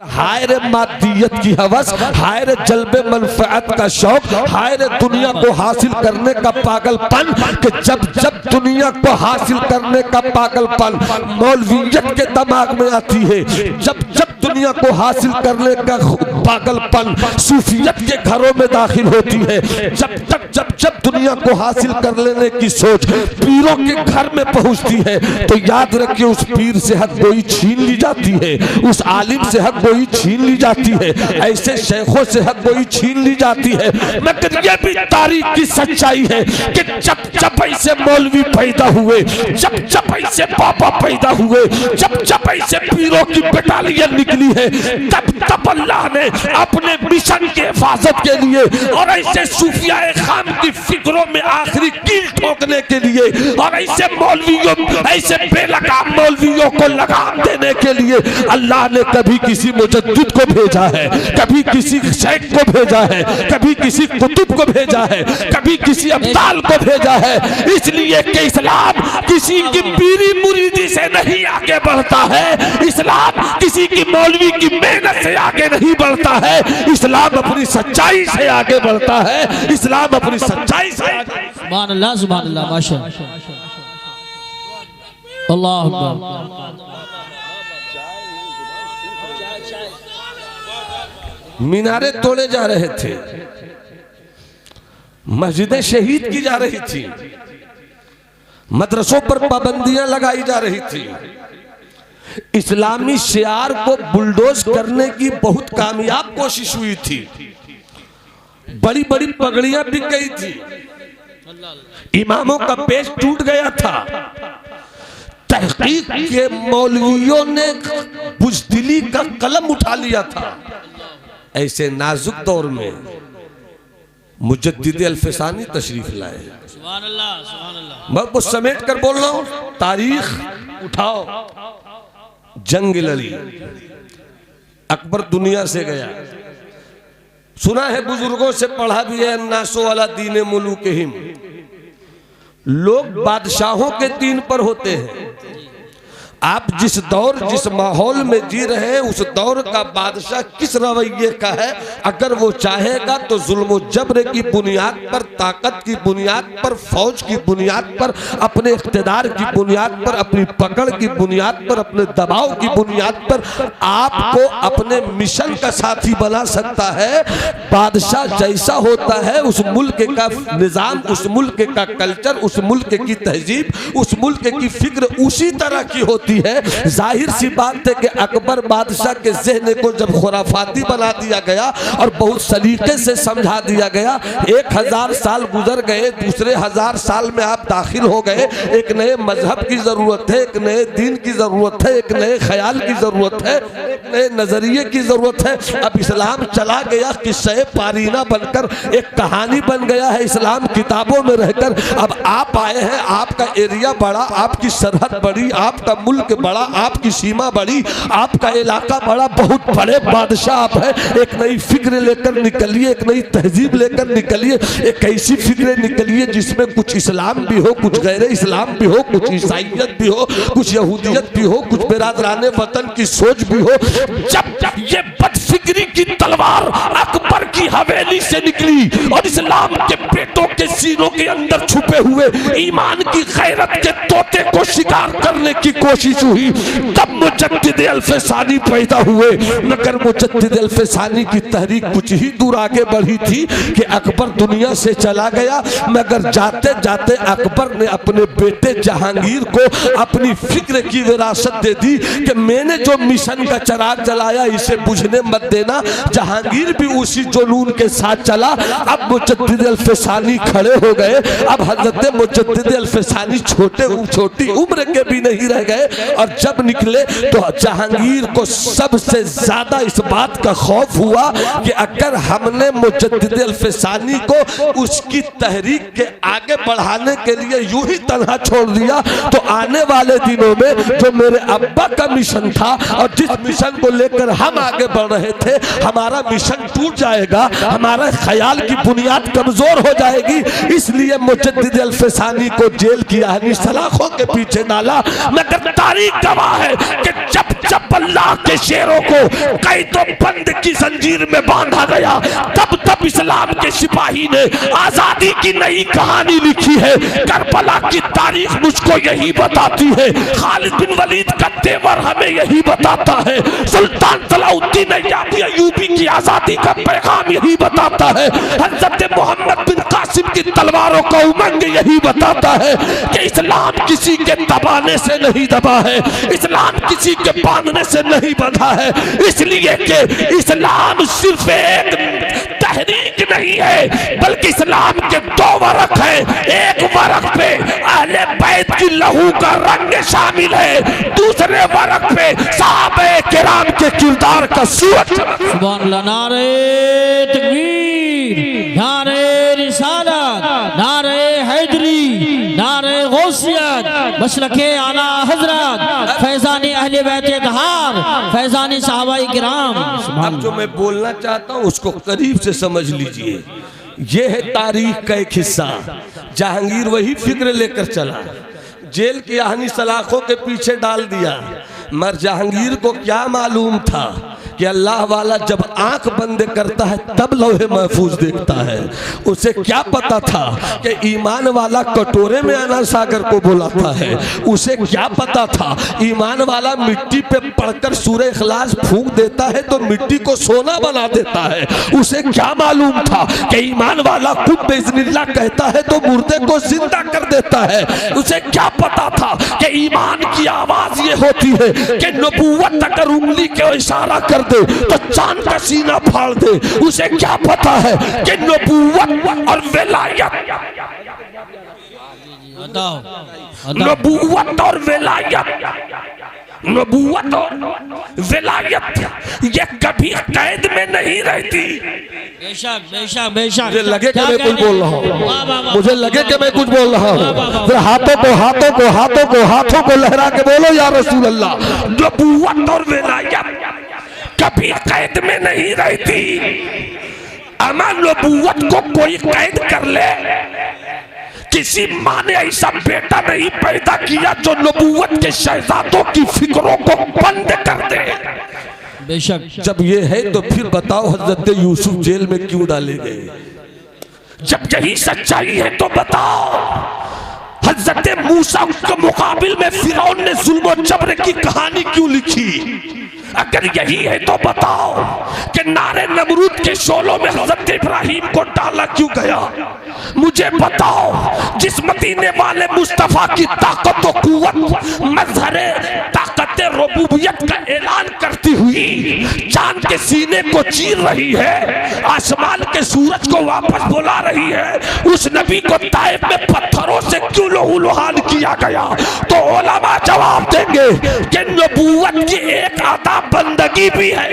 हाय रे मादियत की हवस, हाय रे जल्बे मनफात का शौक, हाय रे दुनिया को हासिल करने का पागलपन कि जब जब दुनिया को हासिल करने का पागलपन मौलवियत के दिमाग में आती है, जब जब दुनिया को हासिल करने का पागलपन सूफियत के घरों में दाखिल होती है, जब जब दुनिया को हासिल कर लेने की सोच पीरों के घर में पहुंचती है, तो याद रखिए उस पीर से हक गोई छीन ली जाती है, उस आलिम से हक गोई छीन ली जाती है, ऐसे शेखों से हक गोई छीन ली जाती है। मगर ये भी तारीख की सच्चाई है कि जब जब ऐसे मौलवी पैदा हुए, जब जब ऐसे पापा पैदा हुए, जब जब ऐसे पीरों की बटालियन निकली है, तब तब अल्लाह ने अपने मिशन की हिफाजत के लिए और ऐसे सूफियाए खाम की फिक्रों में आखिरी कील ठोकने के लिए और ऐसे मौलवियों, ऐसे बेलगाम मौलवियों को लगाम देने के लिए अल्लाह ने कभी किसी मुजद्दिद को भेजा है, कभी किसी शेख को भेजा है, कभी किसी कुतुब को भेजा है, कभी किसी अब्दाल को भेजा है। इसलिए कि इस्लाम किसी की पीरी मुरीदी से नहीं आगे बढ़ता है, इस्लाम किसी की मौलवी की मेहनत से आगे नहीं बढ़ता है, इस्लाम अपनी सच्चाई से आगे बढ़ता है, इस्लाम अपनी सच्चाई से आगे। सुभान अल्लाह माशाअल्लाह अल्लाह अकबर। मीनारे तोड़े जा रहे थे, मस्जिदें शहीद की जा रही थी, मदरसों पर पाबंदियां लगाई जा रही थी, इस्लामी शियार को बुलडोज करने की बहुत कामयाब कोशिश हुई थी, बड़ी बड़ी पगड़ियां बिक गई थी, इमामों का पेच टूट गया था, तहकीक के मौलवियों ने बुज़दिली का कलम उठा लिया था। ऐसे नाजुक दौर में मुजद्दिद अल-फ़सानी तशरीफ लाए। सुभान अल्लाह सुभान अल्लाह। मैं कुछ समेट कर बोल रहा हूं, तारीख उठाओ। जंग लड़ी, अकबर दुनिया से गया, सुना है बुजुर्गों से पढ़ा भी है, अन्नासो वाला दीन मुलूकिहिम, लोग बादशाहों के दीन पर होते हैं। आप जिस दौर जिस माहौल में जी रहे हैं, उस दौर का बादशाह किस रवैये का है, अगर वो चाहेगा तो जुल्म जब्र की बुनियाद पर, ताकत की बुनियाद पर, फौज की बुनियाद पर, अपने इख्तिदार की बुनियाद पर, अपनी पकड़ की बुनियाद पर, अपने दबाव की बुनियाद पर आपको अपने मिशन का साथी बना सकता है। बादशाह जैसा होता है उस मुल्क का निज़ाम, उस मुल्क का कल्चर, उस मुल्क की तहजीब, उस मुल्क की फिक्र उसी तरह की होती है। जाहिर सी बात है कि अकबर बादशाह के ज़हन को जब खुराफाती बना दिया गया और बहुत सलीके से समझा दिया गया, 1000 साल गुजर गए, दूसरे 1000 साल में आप दाखिल हो गए, एक नए मजहब की जरूरत है, एक नए दीन की जरूरत है, एक नए ख्याल की जरूरत है, एक नए नजरिए की जरूरत है। अब इस्लाम चला गया किस्से पारीना बनकर, एक कहानी बन गया है इस्लाम किताबों में रहकर। अब आप आए हैं, आपका एरिया बड़ा, आपकी सरहद बड़ी, आपका मुल्क बड़ा, आपकी सीमा बड़ी, आपका इलाका बड़ा, बहुत बड़े बादशाह आप हैं। एक नई फिक्र लेकर निकलिए, एक नई तहजीब लेकर निकलिए, एक ऐसी फिक्र निकलिए जिसमें कुछ इस्लाम भी हो, कुछ गैर इस्लाम भी हो, कुछ ईसाइयत भी हो, कुछ यहूदियत भी हो, कुछ बिरादराने वतन की सोच भी हो। जब जब ये बदफिक्री की तलवार अकबर की हवेली से निकली और इस्लाम के बेटों के सीनों के अंदर छुपे हुए ईमान की गैरत के तोते को शिकार करने की कोशिश हुई, तब मुजद्दिद अल-फ़सानी पैदा हुए। मगर मुजद्दिद अल-फ़सानी की तहरीक कुछ ही दूर आगे बढ़ी थी कि अकबर दुनिया से चला गया, मगर जाते जाते अकबर ने अपने बेटे जहांगीर को अपनी फिक्र की विरासत दे दी कि मैंने जो मिशन का चिराग जलाया इसे बुझने मत देना। जहांगीर भी उसी जुनून के साथ चला। अब मुजद्दिद अल-फ़सानी खड़े हो गए। अब हजरत मुजद्दिद अल-फ़सानी छोटी उम्र के भी नहीं रह गए, और जब निकले तो जहांगीर को सबसे ज्यादा इस बात का खौफ हुआ कि अगर हमने मुजद्दिद अल-फ़सानी को उसकी तहरीक के आगे बढ़ाने के लिए यूं ही तन्हा छोड़ दिया तो आने वाले दिनों में जो मेरे अब्बा का मिशन था और जिस मिशन को लेकर हम आगे बढ़ रहे थे, हमारा मिशन टूट जाएगा, हमारा ख्याल की बुनियाद कमजोर हो जाएगी। इसलिए मुजद्दिद अल्फसानी को जेल की आहनी सलाखों के पीछे डाला। मगर तारीख गवाह है कि जब जब अल्लाह के शेरों को कैदो बंद की जंजीर में बांधा गया, तब तब इस्लाम के सिपाही ने आजादी की नई कहानी लिखी है। करबला की तारीख मुझको यही बताती है, खालिद बिन वलीद का तेवर हमें यही बताता है, सुल्तान सलाउद्दीन अय्यूबी की आजादी का पैगाम यही बताता है, हजरत मोहम्मद बिन कासिम की तलवारों का उमंग यही बताता है कि इस्लाम किसी के दबाने से नहीं दबा है, इस्लाम किसी के बांधने से नहीं बंधा है। इसलिए कि इस्लाम सिर्फ एक तहरीक नहीं है, बल्कि इस्लाम के दो वरक हैं। एक वरक पे अहले बैत की लहू का रंग शामिल है, दूसरे वरक पे सहाबे किराम के किरदार का सूरज। सुभान अल्लाह। नारे तकबीर, नारे रिसालत, नारे हैदरी, नारे गौसियत, मसलके आला हजरत, फैजानी अहले बैत अतहार, फैजानी सहाबाए किराम। अब जो मैं बोलना चाहता हूँ उसको करीब से समझ लीजिए। ये है तारीख का एक हिस्सा। जहांगीर वही फिक्र लेकर चला, जेल की आहनी सलाखों के पीछे डाल दिया। मगर जहांगीर को क्या मालूम था कि अल्लाह वाला जब आंख बंद करता है तब लौहे महफूज देखता है। उसे क्या पता था कि ईमान वाला कटोरे में अनार सागर को बुलाता है। उसे क्या पता था ईमान वाला मिट्टी पे पड़कर सूरह इखलास फूंक देता है तो मिट्टी को सोना बना देता है। उसे क्या मालूम था कि ईमान वाला खुद बिइज़्निल्लाह कहता है तो मुर्दे को जिंदा कर देता है। उसे क्या पता था कि ईमान की आवाज ये होती है कि नबूवत अगर उंगली के इशारा कर दे तो चांद का सीना फाड़ दे। उसे क्या पता है कि नबूवत और विलायत, नबूवत और विलायत, नबूवत और विलायत ये कभी कैद में नहीं रहती। बेशक बेशक बेशक। मुझे लगे कि मैं कुछ बोल रहा हूँ, मुझे लगे कि मैं कुछ बोल रहा हूँ। फिर हाथों को हाथों को हाथों को हाथों को लहरा के बोलो या रसूल अल्लाह। नबूवत और विलायत कभी कैद में नहीं रहती। अमा नबूवत को कोई कैद कर ले, किसी माँ ने ऐसा बेटा नहीं पैदा किया जो नबूवत के शहजादों की फिक्रों को बंद कर दे। बेशक। जब ये है तो फिर बताओ हजरत यूसुफ जेल में क्यों डाले गए? जब यही सच्चाई है तो बताओ हजरत मूसा के मुकाबिल में फिरौन ने जुल्म और जबर की कहानी क्यों लिखी? अगर यही है तो बताओ कि नारे नमरूद के शोलों में हजरत इब्राहिम को डाला क्यों गया? मुझे बताओ जिस मदीने वाले मुस्तफा की ताकत और कुव्वत मजहरे ताकत रुबूबियत का ऐलान करती हुई चांद के सीने को चीर रही है, आसमान के सूरज को वापस बुला रही है, उस नबी को ताइफ में पत्थरों से क्यों लहूलुहान किया गया? तो उलमा जवाब देंगे कि नबूवत की एक अता बंदगी भी है।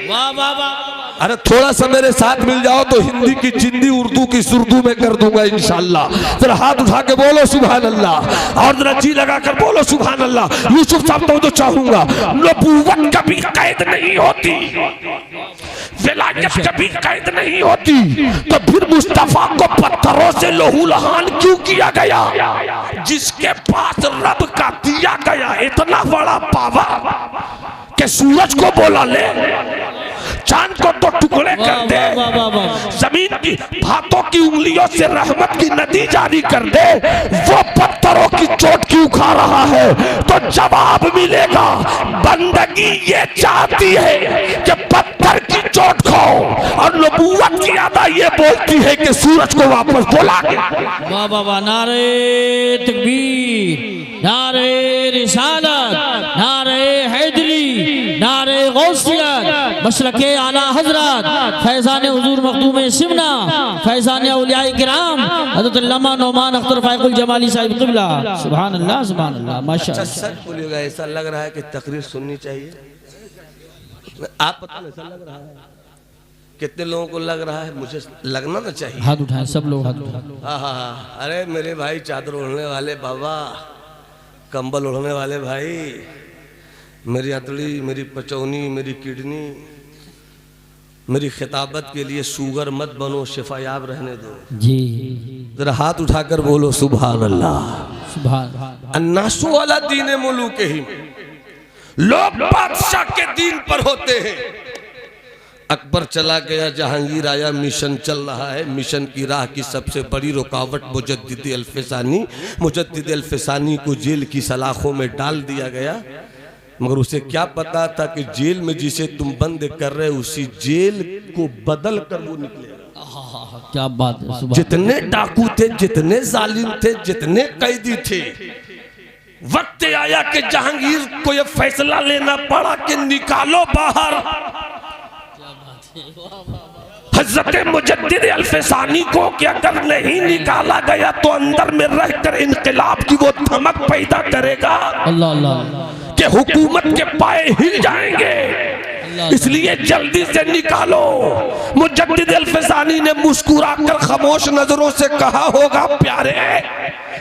वाह वाह वाह। अरे थोड़ा सा मेरे साथ मिल जाओ तो हिंदी की जिंदी उर्दू की सुर्दू में कर दूंगा इंशाल्लाह। फिर हाथ उठा के बोलो सुभान अल्लाह और जरा जी लगा कर बोलो सुभान अल्लाह। यूसुफ साहब तो चाहूंगा नबूवत कभी कैद नहीं होती, विलायत कभी कैद नहीं होती, तो फिर मुस्तफा को पत्थरों से लहूलुहान क्यों किया गया? जिसके पास रब का दिया गया इतना बड़ा पावर कि सूरज को बोला ले, चांद को तो टुकड़े कर दे, जमीन की हाथों की उंगलियों से रहमत की नदी जारी कर दे, वो पत्थरों की चोट क्यों खा रहा है? तो जवाब मिलेगा बंदगी ये चाहती है कि पत्थर की चोट खाओ, और नबूवत की अदा ये बोलती है कि सूरज को वापस बुला के। वाह वाह वाह। नारे तकबीर, नारे रिसालत, नारे हैदरी, नारे गौसियत, मसलके आला हजरत, फैजान हुजूर मखदूम सिमना, फैजान औलियाए किराम हज़रत अल्लामा नौमान अख्तर फाइकुल जमाली साहिब क़िबला। सुभान अल्लाह सुभान अल्लाह माशाअल्लाह। सच बोलिएगा, ऐसा लग रहा है कि तकरीर सुननी चाहिए। आप पता नहीं, ऐसा लग रहा है कितने लोगों को लग रहा है? मुझे लगना ना चाहिए। हाथ उठाएं सब लोग, हाथ उठाएं। हाँ हाँ हाँ। अरे मेरे भाई चादर ओढ़ने वाले बाबा, कंबल ओढ़ने वाले भाई, मेरी हथड़ी, मेरी पचौनी, मेरी किडनी, मेरी खिताबत के लिए शुगर मत बनो, शिफायाब रहने दो। जी जरा हाथ उठाकर बोलो सुभान अल्लाह। सुभान अन्नासु वाला दीन मुलूकिहिम, लोग बादशाह के दीन पर होते हैं। अकबर चला गया, जहांगीर आया, मिशन चल रहा है। मिशन की राह की सबसे बड़ी रुकावट मुजद्दिद अल-फिसानी। मुजद्दिद अल-फिसानी को जेल की सलाखों में डाल दिया गया, मगर उसे क्या पता था कि जेल में जिसे तुम बंद कर रहे उसी जेल को बदल कर वो निकलेगा। क्या बात है। सुभान जितने डाकू थे, जितने जालिम थे, जितने कैदी थे, वक्त आया कि जहांगीर को यह फैसला लेना पड़ा कि निकालो बाहर हज़रत मुजद्दिद अल-फिसानी को, कि अगर नहीं निकाला गया तो अंदर में रहकर इनकलाब की वो धमक पैदा करेगा अल्लाह अल्लाह कि हुकूमत के पाए हिल जाएंगे, इसलिए जल्दी से निकालो। मुजद्दिद अल-फिसानी ने मुस्कुराकर खामोश नजरों से कहा होगा, प्यारे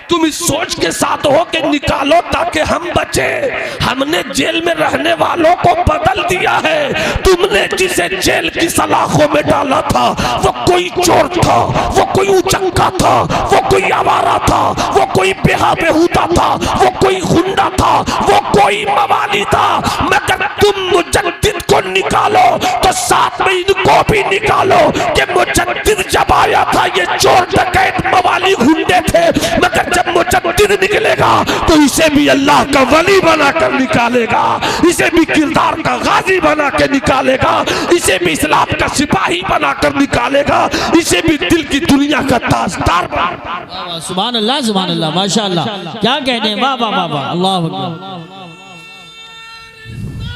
तुम इस सोच के साथ हो कि निकालो ताकि हम बचे। हमने जेल में रहने वालों को बदल दिया है। तुमने जिसे जेल की सलाखों में डाला था वो कोई चोर था, वो कोई उचक्का था, वो कोई आवारा था, वो कोई बेहुदा था, वो कोई गुंडा था, वो कोई मवाली था। मगर तुम मुजद्दिद को निकालो तो साथ में इनको भी निकालो कि मुजद्दिद जब आया था ये चोर डकैत मवाली गुंडे थे, मगर जब मुजद्दिद निकलेगा तो इसे भी अल्लाह का वली बनाकर निकालेगा, इसे भी किरदार का गाजी बना के निकालेगा, इसे भी इस्लाम का सिपाही बनाकर निकालेगा, इसे भी दिल की दुनिया का ताजदार बना। सुभान अल्लाह माशाअल्लाह। क्या कहने, वाह वाह वाह वाह, अल्लाह अकबर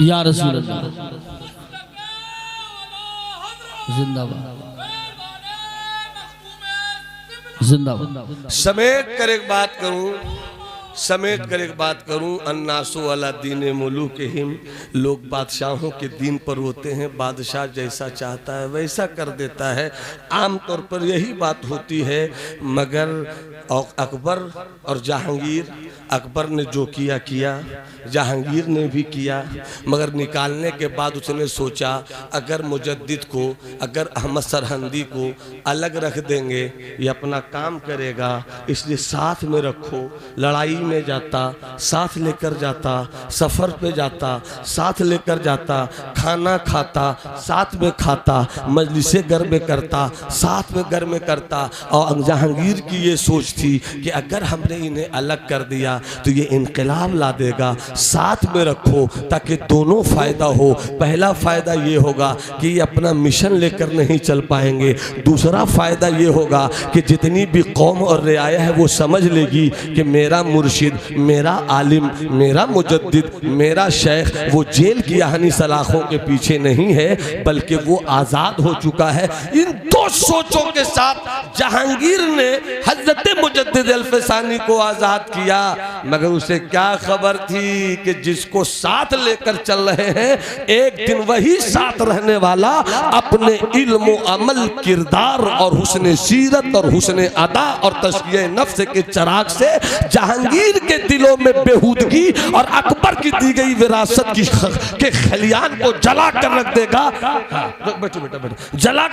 या रसूल अल्लाह, जिंदाबाद जिंदाबाद। समेट कर एक बात करूं, समेट कर एक बात करूं, अन्नासु अला दीन मुलूकिहिम, लोग बादशाहों के दीन पर होते हैं। बादशाह जैसा चाहता है वैसा कर देता है, आम तौर पर यही बात होती है। मगर अकबर और जहांगीर, अकबर ने जो किया किया, जहांगीर ने भी किया, मगर निकालने के बाद उसने सोचा अगर मुजद्दिद को, अगर अहमद सरहंदी को अलग रख देंगे ये अपना काम करेगा, इसलिए साथ में रखो। लड़ाई में जाता, साथ लेकर जाता, सफ़र पे जाता, साथ लेकर जाता, खाना खाता, साथ में खाता, मजलिसे घर में करता, साथ में घर में करता। और जहांगीर की ये सोच थी कि अगर हमने इन्हें अलग कर दिया तो ये इनकलाब ला देगा, साथ में रखो ताकि दोनों फ़ायदा हो। पहला फ़ायदा ये होगा कि ये अपना मिशन लेकर नहीं चल पाएंगे, दूसरा फ़ायदा ये होगा कि जितनी भी कौम और रियाया है वो समझ लेगी कि मेरा मुर्शिद, मेरा आलिम, मेरा मुजद्दिद, मेरा शेख वो जेल की आहनी सलाखों के पीछे नहीं है बल्कि वो आज़ाद हो चुका है। इन दो सोचों के साथ जहांगीर ने हज़रत मुजद्दिद अल-फिसानी को आज़ाद किया, मगर उसे क्या खबर थी कि जिसको साथ लेकर चल रहे हैं एक दिन वही साथ रहने वाला अपने इल्म अमल, किरदार और हुस्न सीरत और हुस्न अदा और तस्किये नफ्स के चिराग से जहांगीर के दिलों में बेहूदगी और अकबर की दी गई विरासत के खलियान को जला कर रख देगा। बैठो बेटा, बैठो, जला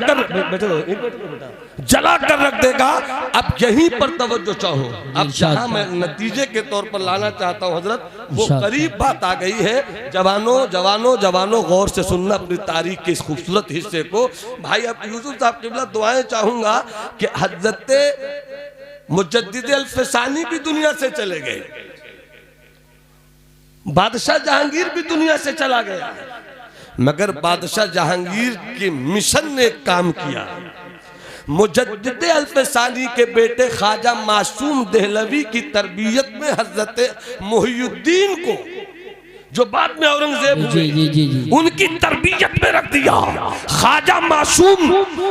कर रख देगा। अब यहीं पर तवज्जो चाहो। अब जहां मैं नतीजे के तौर पर लाना चाहता हूं हजरत, वो करीब बात आ गई है। जवानों जवानों जवानों गौर से सुनना अपनी तारीख के इस खूबसूरत हिस्से को। भाई अब यूसुफ साहब किबला दुआएं चाहूंगा कि हजरत मुजद्दिद अल-फिसानी भी दुनिया से चले गए, बादशाह जहांगीर भी दुनिया से चला गया, मगर बादशाह जहांगीर के मिशन ने एक काम किया। मुजद्दिद अल-फिसानी के बेटे ख्वाजा मासूम देहलवी की तरबियत में हजरत मोहिउद्दीन को, जो बाद में औरंगजेब हुए, उनकी तरबियत में रख दिया। ख्वाजा मासूम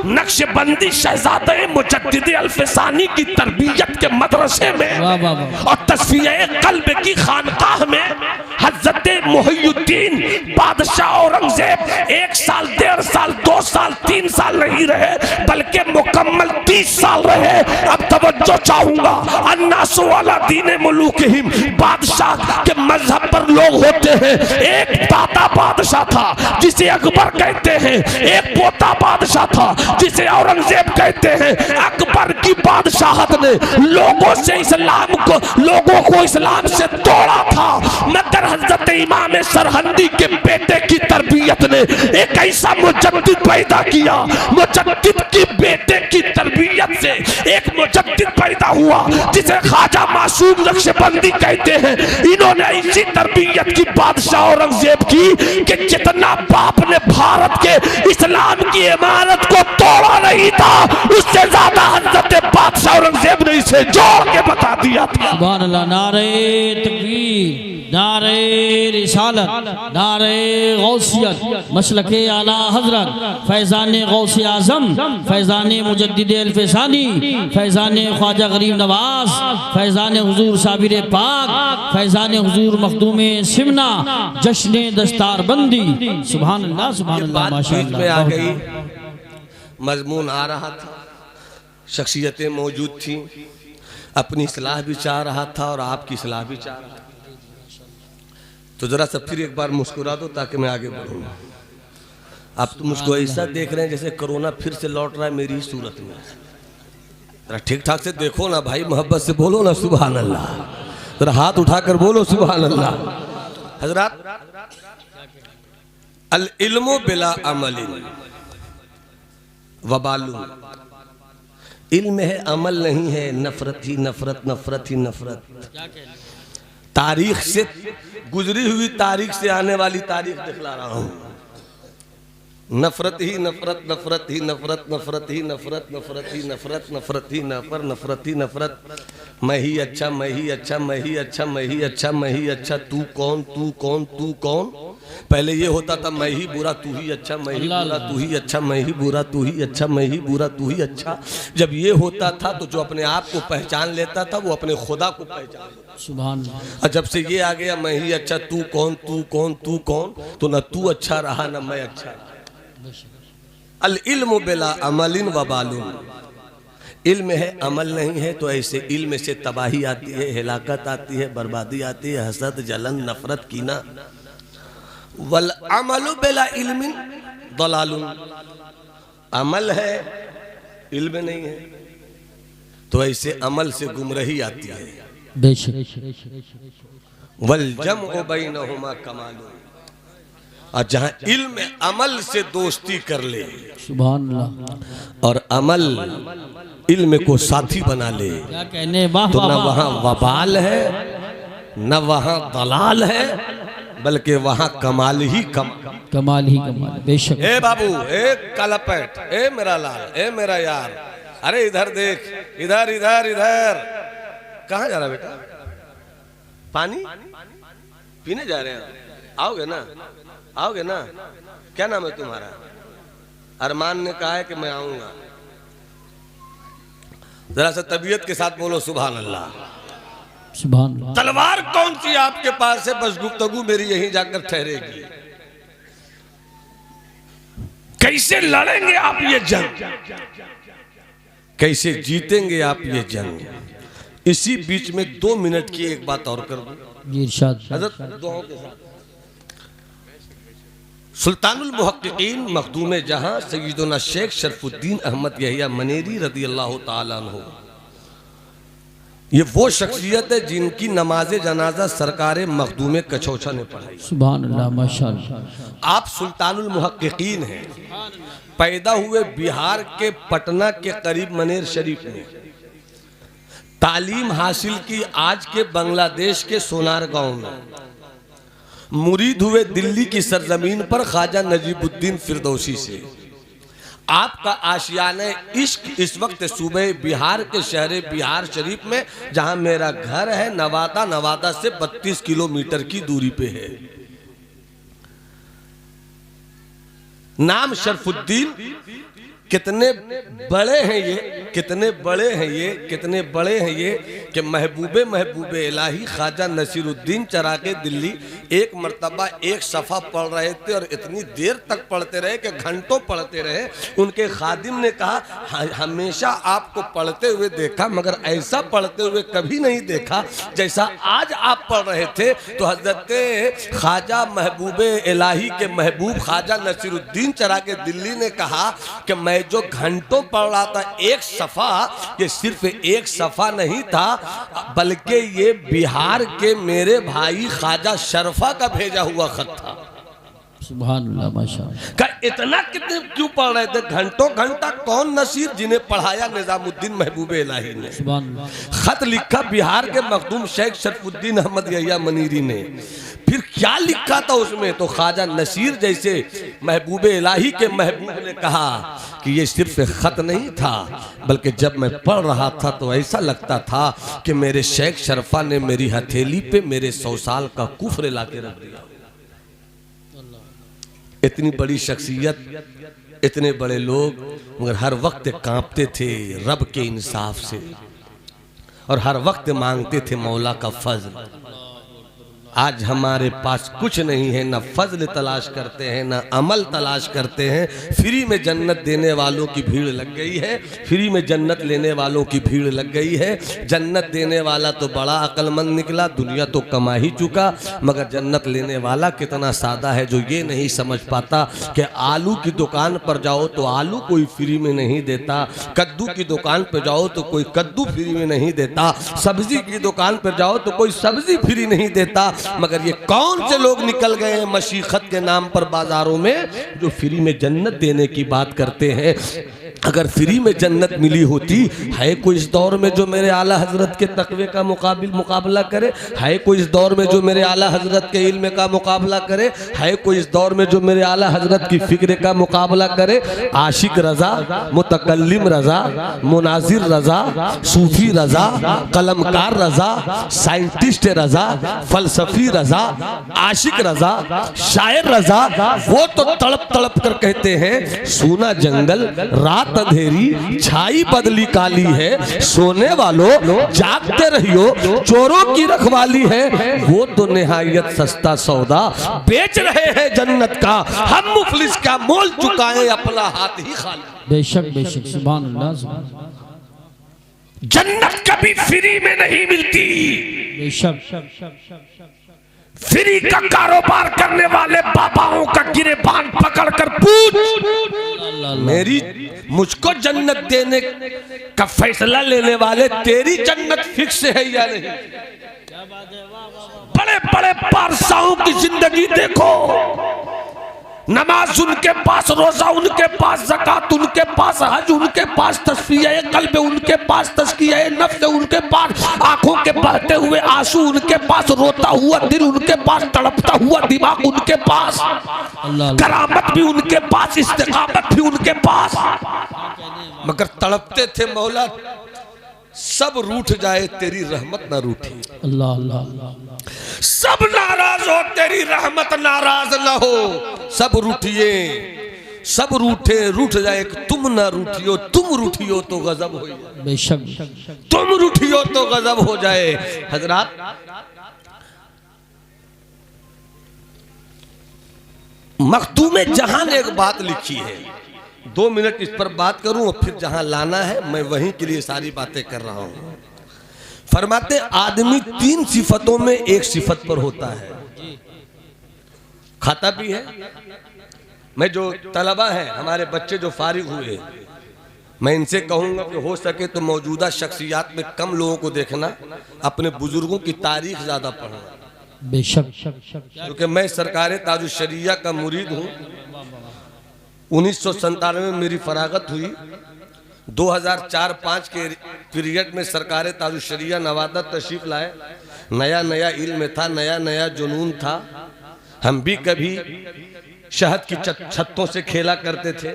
नक्शबंदी शहजादे मुजद्दिद अल-फिसानी की तरबियत के मदरसे में और तस्फिये कल्ब की खानकाह में हजरत मोहिउद्दीन बादशाह औरंगजेब 1 साल, 1.5 साल, 2 साल, 3 साल नहीं रहे बल्कि मुकम्मल 30 साल रहे। अब तवज्जो चाहूंगा, अन्नासु अला दीन मुलूकिहिम, बादशाह के मजहब पर लोग होते हैं। एक दाता बादशाह था जिसे अकबर कहते हैं, एक पोता बादशाह था जिसे औरंगजेब कहते हैं। अकबर की बादशाहत ने लोगों को इस्लाम से तोड़ा था, मगर हजरत इमाम सरहंदी के बेटे की तरबियत ने एक ऐसा मुजद्दिद पैदा किया। मुजद्दिद की बेटे की तरबियत से एक मुजद्दिद पैदा हुआ जिसे ख्वाजा मासूम नक्शबंदी कहते हैं। इन्होंने ऐसी तरबियत की बादशाह औरंगजेब की कि जितना बाप ने भारत के इस्लाम की इमारत को तोड़ा नहीं था, उससे ज्यादा हजरत बादशाह औरंगजेब ने इसे जोड़ के बता दिया था। सुभान अल्लाह। नारे तकबीर, नारे रिसालत, नारे गौसियत, मसलके आला हजरत, फैज़ान गौसे आज़म, फैज़ान मुजद्दिद अल-फसानी, फैज़ान ख्वाजा गरीब नवाज, फैज़ान हुजूर साबिर पाक, फैज़ान हुजूर मखदूम सिमना, जश्न दस्तारबंदी। सुभान अल्लाह, सुभान अल्लाह, माशाअल्लाह। में आ गई, मजमून आ रहा था, शख्सियतें मौजूद थी, अपनी इस्लाह भी चाह रहा था और आपकी इस्लाह भी चाह रहा था। तो जरा सा फिर एक बार मुस्कुरा दो ताकि मैं आगे बढ़ूँ। आप तो मुझको ऐसा देख रहे हैं जैसे कोरोना फिर से लौट रहा है मेरी सूरत में। जरा ठीक ठाक से देखो ना भाई, मोहब्बत से बोलो ना सुभान अल्लाह। जरा हाथ उठाकर बोलो सुभान अल्लाह। हजरात, अल इल्मु बिला अमलिन वबालुन, इल्म है अमल नहीं है, नफरत ही नफरत, नफरत ही नफरत। तारीख से गुजरी हुई तारीख से आने वाली तारीख दिखला रहा हूं। नफरत ही नफरत, नफरत ही नफरत, नफरत ही नफरत, नफरत ही नफरत, नफरत ही नफरत ही नफरत। मैं ही अच्छा, मैं ही अच्छा, मैं ही अच्छा, मैं ही अच्छा, मैं ही अच्छा, तू कौन, तू कौन, तू कौन। पहले ये होता था मैं ही बुरा तू ही अच्छा, मैं ही बुरा तू ही अच्छा, मैं ही बुरा तू ही अच्छा, मैं ही बुरा तू ही अच्छा। जब ये होता था तो जो अपने आप को पहचान लेता था वो अपने खुदा को पहचान लेता। सुभान अल्लाह। और जब से ये आ गया मैं ही अच्छा, तू कौन, तू कौन, तू कौन, तो ना तू अच्छा रहा ना मैं अच्छा रहा। अल इल्मु बिला अमलिन वबालुन, इल्म है अमल नहीं है तो ऐसे इल्म से तबाही आती है, हिलाकत आती है, बर्बादी आती है, हसद, जलन, नफरत, कीना। वल अमलु बिला इल्मिन दलालुन, अमल है इल्म नहीं है तो ऐसे अमल से गुमराही आती है। वल जमउ बैनहुमा कमालुन, और जहां इल्म अमल से दोस्ती कर ले, सुभान अल्लाह, और अमल इल्म को साथी बना ले, क्या कहने, वाह तो वाह न वाह। वहां वबाल है न वहां दलाल है, बल्कि वहां कमाल ही कमाल ही कमाल। बेशक। ए बाबू, ए काला पैंट, ए मेरा लाल, ए मेरा यार, अरे इधर देख, इधर इधर इधर। कहाँ जा रहा बेटा? पानी पीने जा रहे हैं? आओगे ना, आओगे ना? क्या नाम है तुम्हारा? अरमान ने कहा है कि मैं आऊंगा। जरा सा तबीयत के साथ बोलो सुभान अल्लाह। सुभान अल्लाह। तलवार कौन सी आपके पास है? बस गुफ्तगू मेरी यहीं जाकर ठहरेगी। कैसे लड़ेंगे आप ये जंग, कैसे जीतेंगे आप ये जंग? इसी बीच में 2 मिनट की एक बात और कर दूं जी, इरशाद। हज़रत, दुआओं के साथ। सुल्तानुल मुहक्किकीन मखदूम जहां सय्यदुना शेख शरफुद्दीन अहमद यहिया मनेरी रज़ी अल्लाह ताला अन्हु, ये वो शख्सियत है जिनकी नमाज जनाजा सरकार मखदूम कछौछा ने पढ़ाई। सुभान अल्लाह, माशाअल्लाह। आप सुल्तानुल मुहक्किकीन हैं, पैदा हुए बिहार के पटना के करीब मनेर शरीफ में, तालीम हासिल की आज के बांग्लादेश के सोनार गांव में, मुरीद हुए दिल्ली की सरजमीन पर ख्वाजा नजीबुद्दीन फिरदौसी से। आपका आशियाने इश्क इस वक्त सूबे बिहार के शहर बिहार शरीफ में, जहां मेरा घर है, नवादा, नवादा से 32 किलोमीटर की दूरी पे है। नाम शरफुद्दीन, कितने बड़े हैं ये, कितने बड़े हैं ये, कितने बड़े हैं ये कि महबूबे इलाही ख्वाजा नसीरुद्दीन चरागे दिल्ली एक मर्तबा एक सफ़ा पढ़ रहे थे और इतनी देर तक पढ़ते रहे कि घंटों पढ़ते रहे। उनके खादिम ने कहा हमेशा आपको पढ़ते हुए देखा मगर ऐसा पढ़ते हुए कभी नहीं देखा जैसा आज आप पढ़ रहे थे। तो हजरत ख्वाजा महबूबे इलाही के महबूब ख्वाजा नसीरुद्दीन चरागे दिल्ली ने कहा कि मैं जो घंटों पढ़ रहा था एक सफ़ा, ये सिर्फ एक सफ़ा नहीं था बल्कि ये बिहार के मेरे भाई ख्वाजा शरफा का भेजा हुआ खत था। सुभान अल्लाह, माशाअल्लाह। का इतना कितने क्यों पढ़ रहे थे? घंटों घंटा कौन नसीर जिन्हें पढ़ाया निजामुद्दीन महबूबे इलाही ने। सुभान अल्लाह। खत लिखा बिहार के मखदूम शेख शरफुद्दीन अहमद यहिया मनीरी ने। फिर क्या लिखा था उसमें? तो ख्वाजा नसीर जैसे महबूबे इलाही के महबूब ने कहा कि ये सिर्फ खत नहीं था बल्कि जब मैं पढ़ रहा था तो ऐसा लगता था कि मेरे शेख शरफा ने मेरी हथेली पे मेरे 100 साल का कुफ्र ला के रख दिया। इतनी बड़ी शख्सियत, इतने बड़े लोग, मगर हर वक्त कांपते थे रब के इंसाफ से और हर वक्त मांगते थे मौला का फजल। आज हमारे पास कुछ नहीं है, ना फजल तलाश करते हैं ना अमल तलाश करते हैं। फ्री में जन्नत देने वालों की भीड़ लग गई है, फ्री में जन्नत लेने वालों की भीड़ लग गई है। जन्नत देने वाला तो बड़ा अक्लमंद निकला, दुनिया तो कमा ही चुका, मगर जन्नत लेने वाला कितना सादा है जो ये नहीं समझ पाता कि आलू की दुकान पर जाओ तो आलू कोई फ्री में नहीं देता, कद्दू की दुकान पर जाओ तो कोई कद्दू फ्री में नहीं देता, सब्जी की दुकान पर जाओ तो कोई सब्जी फ्री नहीं देता। मगर ये कौन से लोग निकल गए हैं मशीखत के नाम पर बाजारों में जो फ्री में जन्नत देने की बात करते हैं। अगर फ्री में जन्नत मिली होती, है कोई इस दौर में जो मेरे आला हजरत के तकवे का मुकाबला करे? है कोई इस दौर में जो मेरे आला हजरत के इल्म का मुकाबला करे? है कोई इस दौर में जो मेरे आला हजरत की फिक्र का मुकाबला करे? आशिक रजा, मुतकल्लिम रजा, मुनाजिर रजा, सूफी रजा, कलमकार रजा, साइंटिस्ट रजा, फलसफी रजा, आशिक रजा, शायर रजा, वो तो तड़प तड़प कर कहते हैं सोना जंगल रात अंधेरी छाई बदली काली है, सोने वालों जागते रहियो चोरों की रखवाली है। वो तो निहायत सस्ता सौदा बेच रहे हैं जन्नत का, हम मुफलिस का मोल चुकाएं अपना हाथ ही खाली। बेशक बेशक, सुभान अल्लाह। जन्नत कभी फ्री में नहीं मिलती। बेशक। फ्री का कारोबार करने वाले बाबाओं का गिरेबान पकड़कर पूछ, मेरी मुझको जन्नत देने का फैसला लेने वाले तेरी जन्नत फिक्स है या नहीं? बड़े बड़े पारसाओं की जिंदगी देखो, नमाज उनके पास, रोजा उनके पास, ज़कात उनके पास, हज उनके पास, तस्फिया कल्ब उनके पास, तस्किया नफ्स उनके पास, आंखों के बहते हुए आंसू उनके पास, रोता हुआ दिल उनके पास, तड़पता हुआ दिमाग उनके पास, करामत भी उनके पास, इस्तिकामत भी उनके पास। मगर तड़पते थे मौला सब रूठ जाए तेरी रहमत ना रूठी। अल्लाह अल्लाह। सब नाराज हो तेरी रहमत नाराज ना हो। सब रूठिए, सब रूठे रूठ जाए, तुम ना रूठियो, तुम रूठियो तो गजब हो जाए। बेशक, तुम रूठियो तो गजब हो जाए। हजरात, मखदूम जहां ने एक बात लिखी है, 2 मिनट इस पर बात करूं और फिर जहां लाना है मैं वहीं के लिए सारी बातें कर रहा हूं। फरमाते आदमी 3 सिफतों में एक सिफत पर होता है, खाता भी है। मैं जो तलबा हैं, हमारे बच्चे जो फारिग हुए, मैं इनसे कहूंगा कि हो सके तो मौजूदा शख्सियात में कम लोगों को देखना, अपने बुजुर्गों की तारीख ज्यादा पढ़ना। बेशक, क्योंकि मैं सरकार ताजुल शरिया का मुरीद हूँ। 1997 में मेरी फरागत हुई। 2004-5 के पीरियड में सरकार ताजुल शरिया नवादा तशरीफ लाए। नया नया इल्म था, नया नया जुनून था। हम भी कभी शहद की छत्तों से खेला करते थे,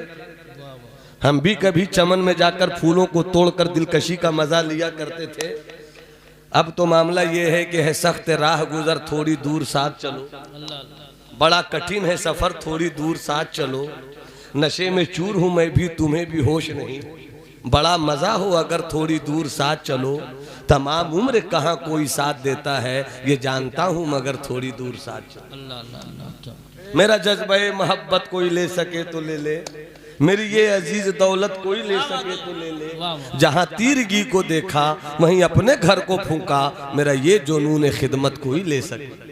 हम भी कभी चमन में जाकर फूलों को तोड़कर दिलकशी का मजा लिया करते थे। अब तो मामला ये है कि है सख्त राह गुजर थोड़ी दूर साथ चलो, बड़ा कठिन है सफर थोड़ी दूर साथ चलो। नशे में चूर हूं मैं भी, तुम्हें भी होश नहीं। बड़ा मजा हो अगर थोड़ी दूर साथ चलो, तमाम उम्र कहाँ कोई साथ देता है, ये जानता हूं मगर थोड़ी दूर साथ चलो। मेरा जज्बे मोहब्बत कोई ले सके तो ले ले, मेरी ये अजीज दौलत कोई ले सके तो ले ले। जहाँ तीरगी को देखा वहीं अपने घर को फूंका, मेरा ये जुनून खिदमत कोई ले सके।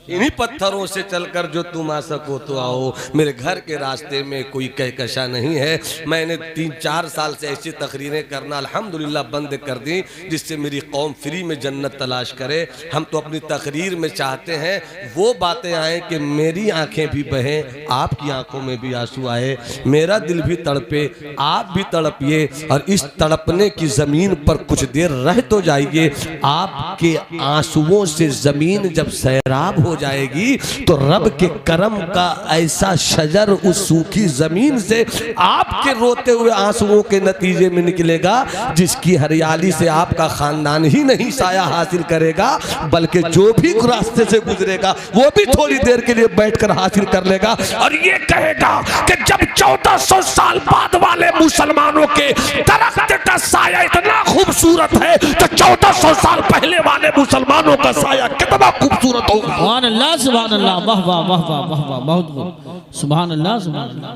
इन्हीं पत्थरों से चलकर जो तुम आ सको तो आओ, मेरे घर के रास्ते में कोई कहकशा नहीं है। मैंने 3-4 साल से ऐसी तकरीरें करना अल्हम्दुलिल्लाह बंद कर दी, जिससे मेरी कौम फ्री में जन्नत तलाश करे। हम तो अपनी तकरीर में चाहते हैं वो बातें आए कि मेरी आंखें भी बहें, आपकी आंखों में भी आंसू आए, मेरा दिल भी तड़पे, आप भी तड़पिए, और इस तड़पने की ज़मीन पर कुछ देर रह तो जाइए। आपके आंसुओं से ज़मीन जब सैराब हो जाएगी तो रब के करम का ऐसा शजर उस सूखी जमीन से आपके रोते हुए आंसुओं के नतीजे में निकलेगा, जिसकी हरियाली से आपका खानदान ही नहीं साया हासिल करेगा, बल्कि जो भी रास्ते से गुजरेगा वो भी थोड़ी देर के लिए बैठकर हासिल कर लेगा और ये कहेगा कि जब 1400 साल बाद वाले मुसलमानों के दरख्त का साया इतना खूबसूरत है तो 1400 साल पहले वाले मुसलमानों का साया कितना खूबसूरत होगा। सुभान अल्लाह, सुभान अल्लाह, वाह वाह वाह वाह वाह वाह, बहुत बहुत सुभान अल्लाह, सुभान अल्लाह।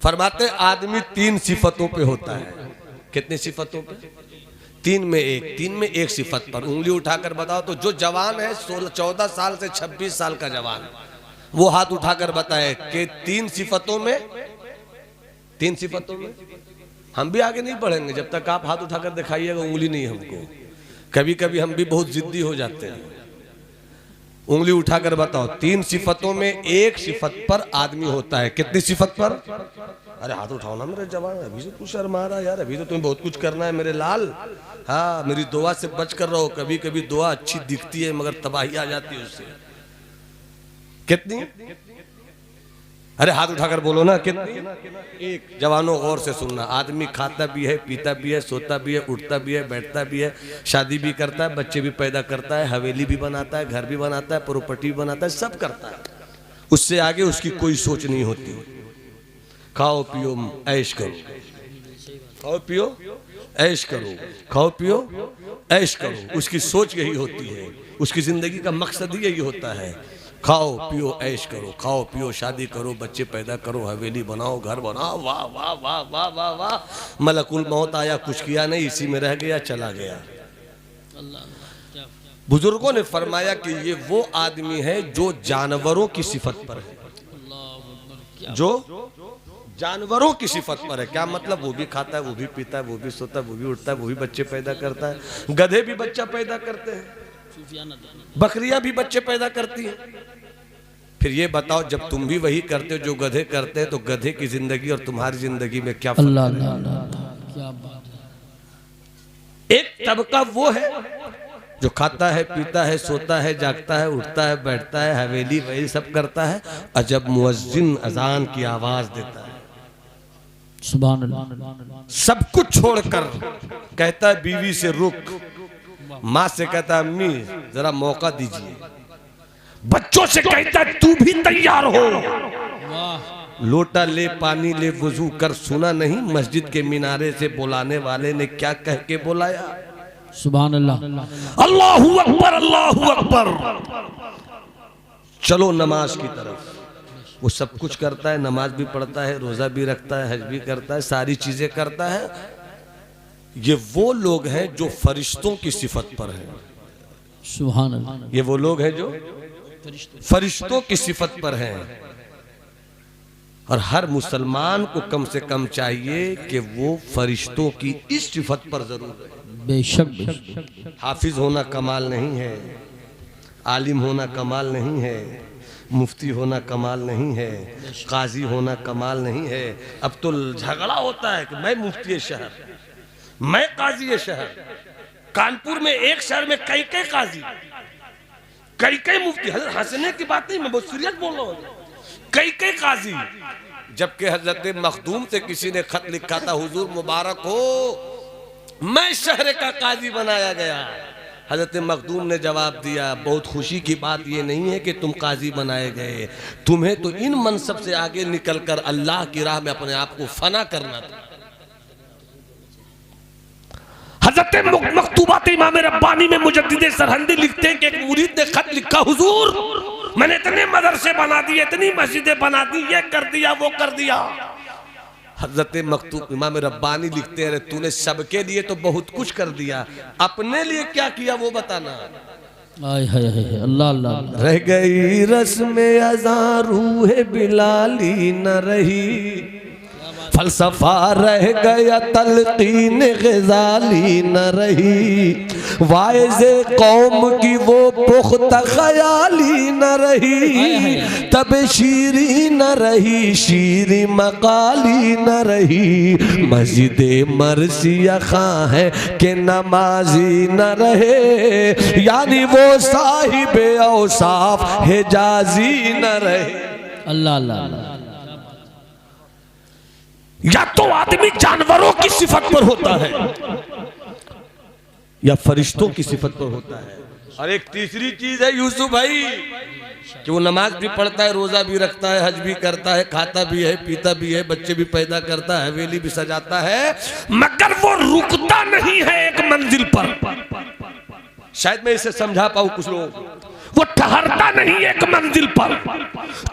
फरमाते आदमी 3 सिफतों पे होता है। कितनी सिफतों पे? 3 में एक सिफत पर उंगली उठाकर बताओ तो जो जवान है 14 साल से 26 साल का जवान, वो हाथ उठाकर बताए कि 3 सिफतों में, 3 सिफतों में। हम भी आगे नहीं बढ़ेंगे जब तक आप हाथ उठाकर दिखाइएगा उंगली नहीं हमको। कभी कभी हम भी बहुत जिद्दी हो जाते हैं। उंगली उठाकर बताओ 3 सिफतों में एक सिफत पर आदमी होता है। कितनी सिफत पर? अरे हाथ उठाओ ना मेरे जवान, अभी से तू शर्मा रहा यार, अभी तो तुम्हें बहुत कुछ करना है मेरे लाल। हाँ, मेरी दुआ से बच कर रहो, कभी कभी दुआ अच्छी दिखती है मगर तबाही आ जाती है उससे। कितनी? अरे हाथ उठाकर बोलो ना कितनी? एक। जवानों गौर से सुनना, आदमी खाता भी है, पीता भी है, सोता भी है, उठता भी है, बैठता भी है, शादी भी करता है, बच्चे भी पैदा करता है, हवेली भी बनाता है, घर भी बनाता है, प्रॉपर्टी भी बनाता है, सब करता है। उससे आगे उसकी कोई सोच नहीं होती। खाओ पियो ऐश करो, खाओ पियो ऐश करो, खाओ पियो ऐश करो, उसकी सोच यही होती है, उसकी जिंदगी का मकसद ही यही होता है। खाओ पियो ऐश करो, खाओ पियो शादी करो, बच्चे पैदा करो, हवेली बनाओ, घर बनाओ, वाह वाह वाह वाह वाह वाह। मलकुल मौत आया, कुछ किया नहीं, इसी में रह गया, चला गया। बुजुर्गों ने फरमाया कि ये वो आदमी है जो जानवरों की सिफत पर है, जो जानवरों की सिफत पर है। क्या मतलब? वो भी खाता है, वो भी पीता है, वो भी सोता है, वो भी उठता है, वो भी बच्चे पैदा करता है। गधे भी बच्चा पैदा करते हैं, बकरियां भी बच्चे पैदा करती हैं। फिर ये बताओ जब तुम भी वही करते हो जो गधे करते हैं, तो गधे की जिंदगी और तुम्हारी जिंदगी में क्या फर्क है? क्या बात है। एक तबका वो है जो खाता है, पीता है, सोता है, जागता है, उठता है, बैठता है, हवेली वही सब करता है, और जब मुअज्जिन अजान की आवाज देता है सुभान अल्लाह, सब कुछ छोड़कर कहता है बीवी से रुक, माँ से कहता है अम्मी जरा मौका दीजिए, बच्चों से कहता है तू भी तैयार हो, लोटा ले पानी ले वुजू कर, सुना नहीं मस्जिद के मिनारे से बुलाने वाले ने क्या कह के बुलाया? सुभान अल्लाह, अल्लाहू अकबर, अल्लाहू अकबर। चलो नमाज की तरफ। वो सब कुछ करता है, नमाज भी पढ़ता है, रोजा भी रखता है, हज भी करता है, सारी चीजें करता है। ये वो लोग हैं जो फरिश्तों की सिफत पर हैं। सुभान अल्लाह, ये वो लोग हैं जो फरिश्तों की सिफत पर हैं। और हर मुसलमान को कम से कम चाहिए कि वो फरिश्तों की इस सिफत पर जरूर है। बेशक बेशक। हाफिज होना कमाल नहीं है, आलिम होना कमाल नहीं है, मुफ्ती होना कमाल नहीं है, काजी होना कमाल नहीं है। अब तो झगड़ा होता है कि मैं मुफ्ती शहर, मैं काजी शहर। कानपुर में एक शहर में कई कई काजी, कई कई मुफ्ती। हंसने की बात नहीं, मैं बहुत सीरियस बोल रहा हूँ। कई कई काजी, जबकि हजरत मखदूम से किसी ने खत लिखा था, हुजूर मुबारक हो, मैं शहर का काजी बनाया गया। हजरत मखदूम ने जवाब दिया, बहुत खुशी की बात ये नहीं है कि तुम काजी बनाए गए, तुम्हें तो इन मनसब से आगे निकलकर अल्लाह की राह में अपने आप को फना करना था। हजरत मकतूबात इमाम रब्बानी में मुजद्दिद सरहंदी लिखते हैं कि एक मुरीद ने खत लिखा, हुजूर मैंने इतने मदरसे बना दिए, इतनी मस्जिदें बना दी, ये कर दिया वो कर दिया। हजरत मकतूब इमाम रब्बानी लिखते हैं, तूने सबके लिए तो बहुत कुछ कर दिया, अपने लिए क्या किया वो बताना। अल्लाह अल्लाह। रह गई रस्म अज़ां रूह बिलाली न रही, फलसफा रह गया तलकीन ग़ज़ाली न रही, वाइज़े कौम की वो पुख्ता ख़याली न रही, तब शीरी न रही शीरी मकाली न रही, मस्जिद मरसिया खां है कि नमाजी न रहे, यानी वो साहिब औसाफ हिजाजी न रहे। अल्लाह अल्लाह। या तो आदमी जानवरों की सिफत पर होता है या फरिश्तों की सिफत पर होता है। और एक तीसरी चीज है यूसुफ भाई कि वो नमाज भी पढ़ता है, रोजा भी रखता है, हज भी करता है, खाता भी है, पीता भी है, बच्चे भी पैदा करता है, हवेली भी सजाता है, मगर वो रुकता नहीं है एक मंजिल पर। शायद मैं इसे समझा पाऊं कुछ लोगों को, वो ठहरता नहीं एक मंजिल पर,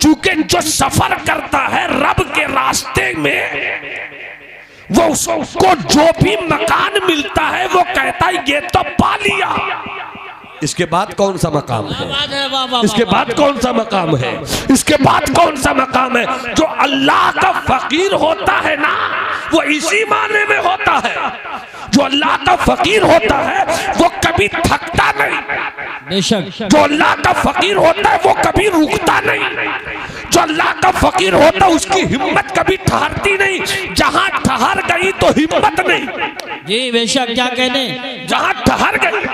चूंकि जो सफर करता है रब के रास्ते में, वो उसको जो भी मकान मिलता है वो कहता है ये तो पा लिया, इसके बाद कौन सा मकाम है, इसके बाद कौन सा मकाम है, इसके बाद कौन सा मकाम है। जो अल्लाह का फकीर होता है ना, वो इसी माने में होता है, जो अल्लाह का फकीर होता है वो कभी थकता नहीं, बेशक। जो अल्लाह का फकीर होता है वो कभी रुकता नहीं, जो अल्लाह का फकीर होता है उसकी हिम्मत कभी ठहरती नहीं, जहां ठहर गई तो हिम्मत नहीं। जी बेशक, क्या कहने, जहां ठहर गई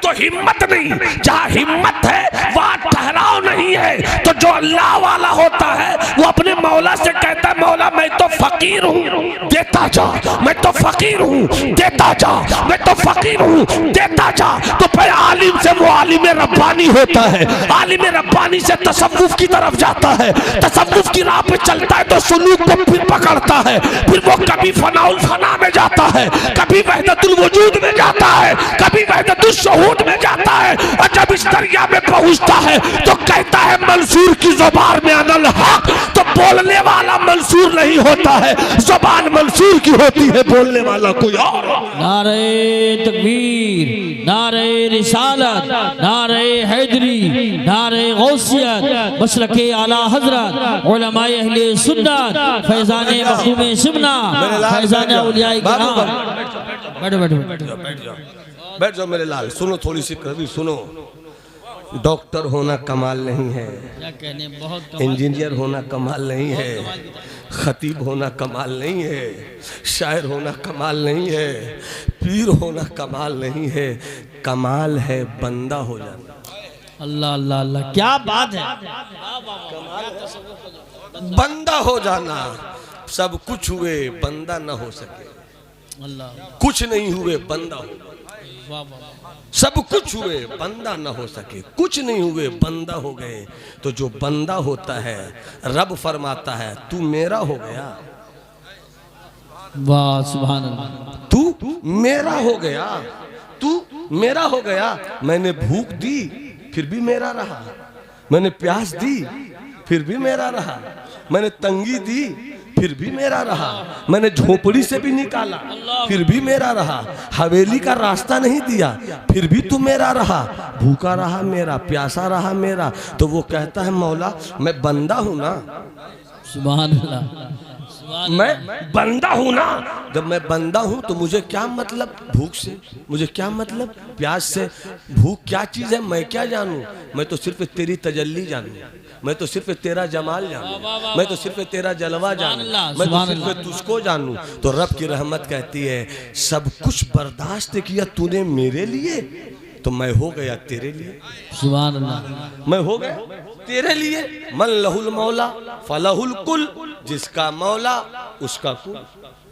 तो हिम्मत नहीं, जहां हिम्मत है वहां ठहराव नहीं है। तो जो अल्लाह वाला होता है वो अपने मौला से कहता है, मौला मैं तो फकीर हूँ देता जा, मैं तो फकीर हूँ देता जा, मैं तो फकीर हूँ देता जा। तो फिर आलिम से वो आलिम रब्बानी होता है, आलिम रब्बानी से तसव्वुफ की तरफ जाता है, तसव्वुफ की राह पे चलता है तो सुलूक को फिर पकड़ता है, फिर वो कभी फनाउल फना में जाता है, कभी वहदतुल वजूद में जाता है, कभी वहदतुल शहूद में जाता है, और जब इस दरिया में पहुंचता है तो कहता है मंसूर की ज़ुबान में अनल हक। तो बोलने वाला मंसूर नहीं होता है, ज़ुबान मंसूर की होती है, बोलने वाला कोई और। नारे तकबीर, नारे रिसालत, नारे हैदरी, नारे गौसियत, मसलके आला हजरत, उलमाए अहले सुन्नत, फैज़ाने मखदूम सुन्ना, फैज़ाने औलियाए किराम। बैठो बैठो बैठो, बैठ जाओ मेरे लाल, सुनो थोड़ी सी कभी सुनो। डॉक्टर होना कमाल नहीं है, क्या कहने, बहुत इंजीनियर होना कमाल नहीं है, खतीब होना कमाल नहीं है, शायर होना कमाल नहीं है, पीर होना कमाल नहीं है, कमाल है बंदा हो जाना। अल्लाह अल्लाह अल्लाह, क्या बात है, बंदा हो जाना। सब कुछ हुए बंदा न हो सके, अल्लाह, कुछ नहीं हुए बंदा हो, वाह वाह, सब कुछ हुए बंदा न हो सके, कुछ नहीं हुए बंदा हो गए। तो जो बंदा होता है रब फरमाता है तू मेरा हो गया, वाह सुभान अल्लाह, तू मेरा हो गया, तू मेरा हो गया। मैंने भूख दी फिर भी मेरा रहा, मैंने प्यास दी फिर भी मेरा रहा, मैंने तंगी दी फिर भी मेरा रहा, मैंने झोपड़ी से भी निकाला फिर भी मेरा रहा, हवेली का रास्ता नहीं दिया फिर भी तू मेरा रहा, भूखा रहा मेरा, प्यासा रहा मेरा। तो वो कहता है मौला मैं बंदा हूं ना, सुभान अल्लाह, मैं बंदा हूं ना। जब मैं बंदा हूं तो मुझे क्या मतलब भूख से, मुझे क्या मतलब प्यास से, भूख क्या चीज है मैं क्या जानूं, मैं तो सिर्फ तेरी तजल्ली जानूं, मैं तो सिर्फ तेरा जमाल जानूं, मैं तो सिर्फ तेरा जलवा जानूं, मैं तो सिर्फ तुझको जानूं। तो रब की रहमत कहती है सब कुछ बर्दाश्त किया तूने मेरे लिए, तो मैं हो गया तेरे लिए, सुभान अल्लाह। मैं हो गया तेरे लिए। मन लहुल मौला फलहुल कुल, जिसका मौला उसका कुल,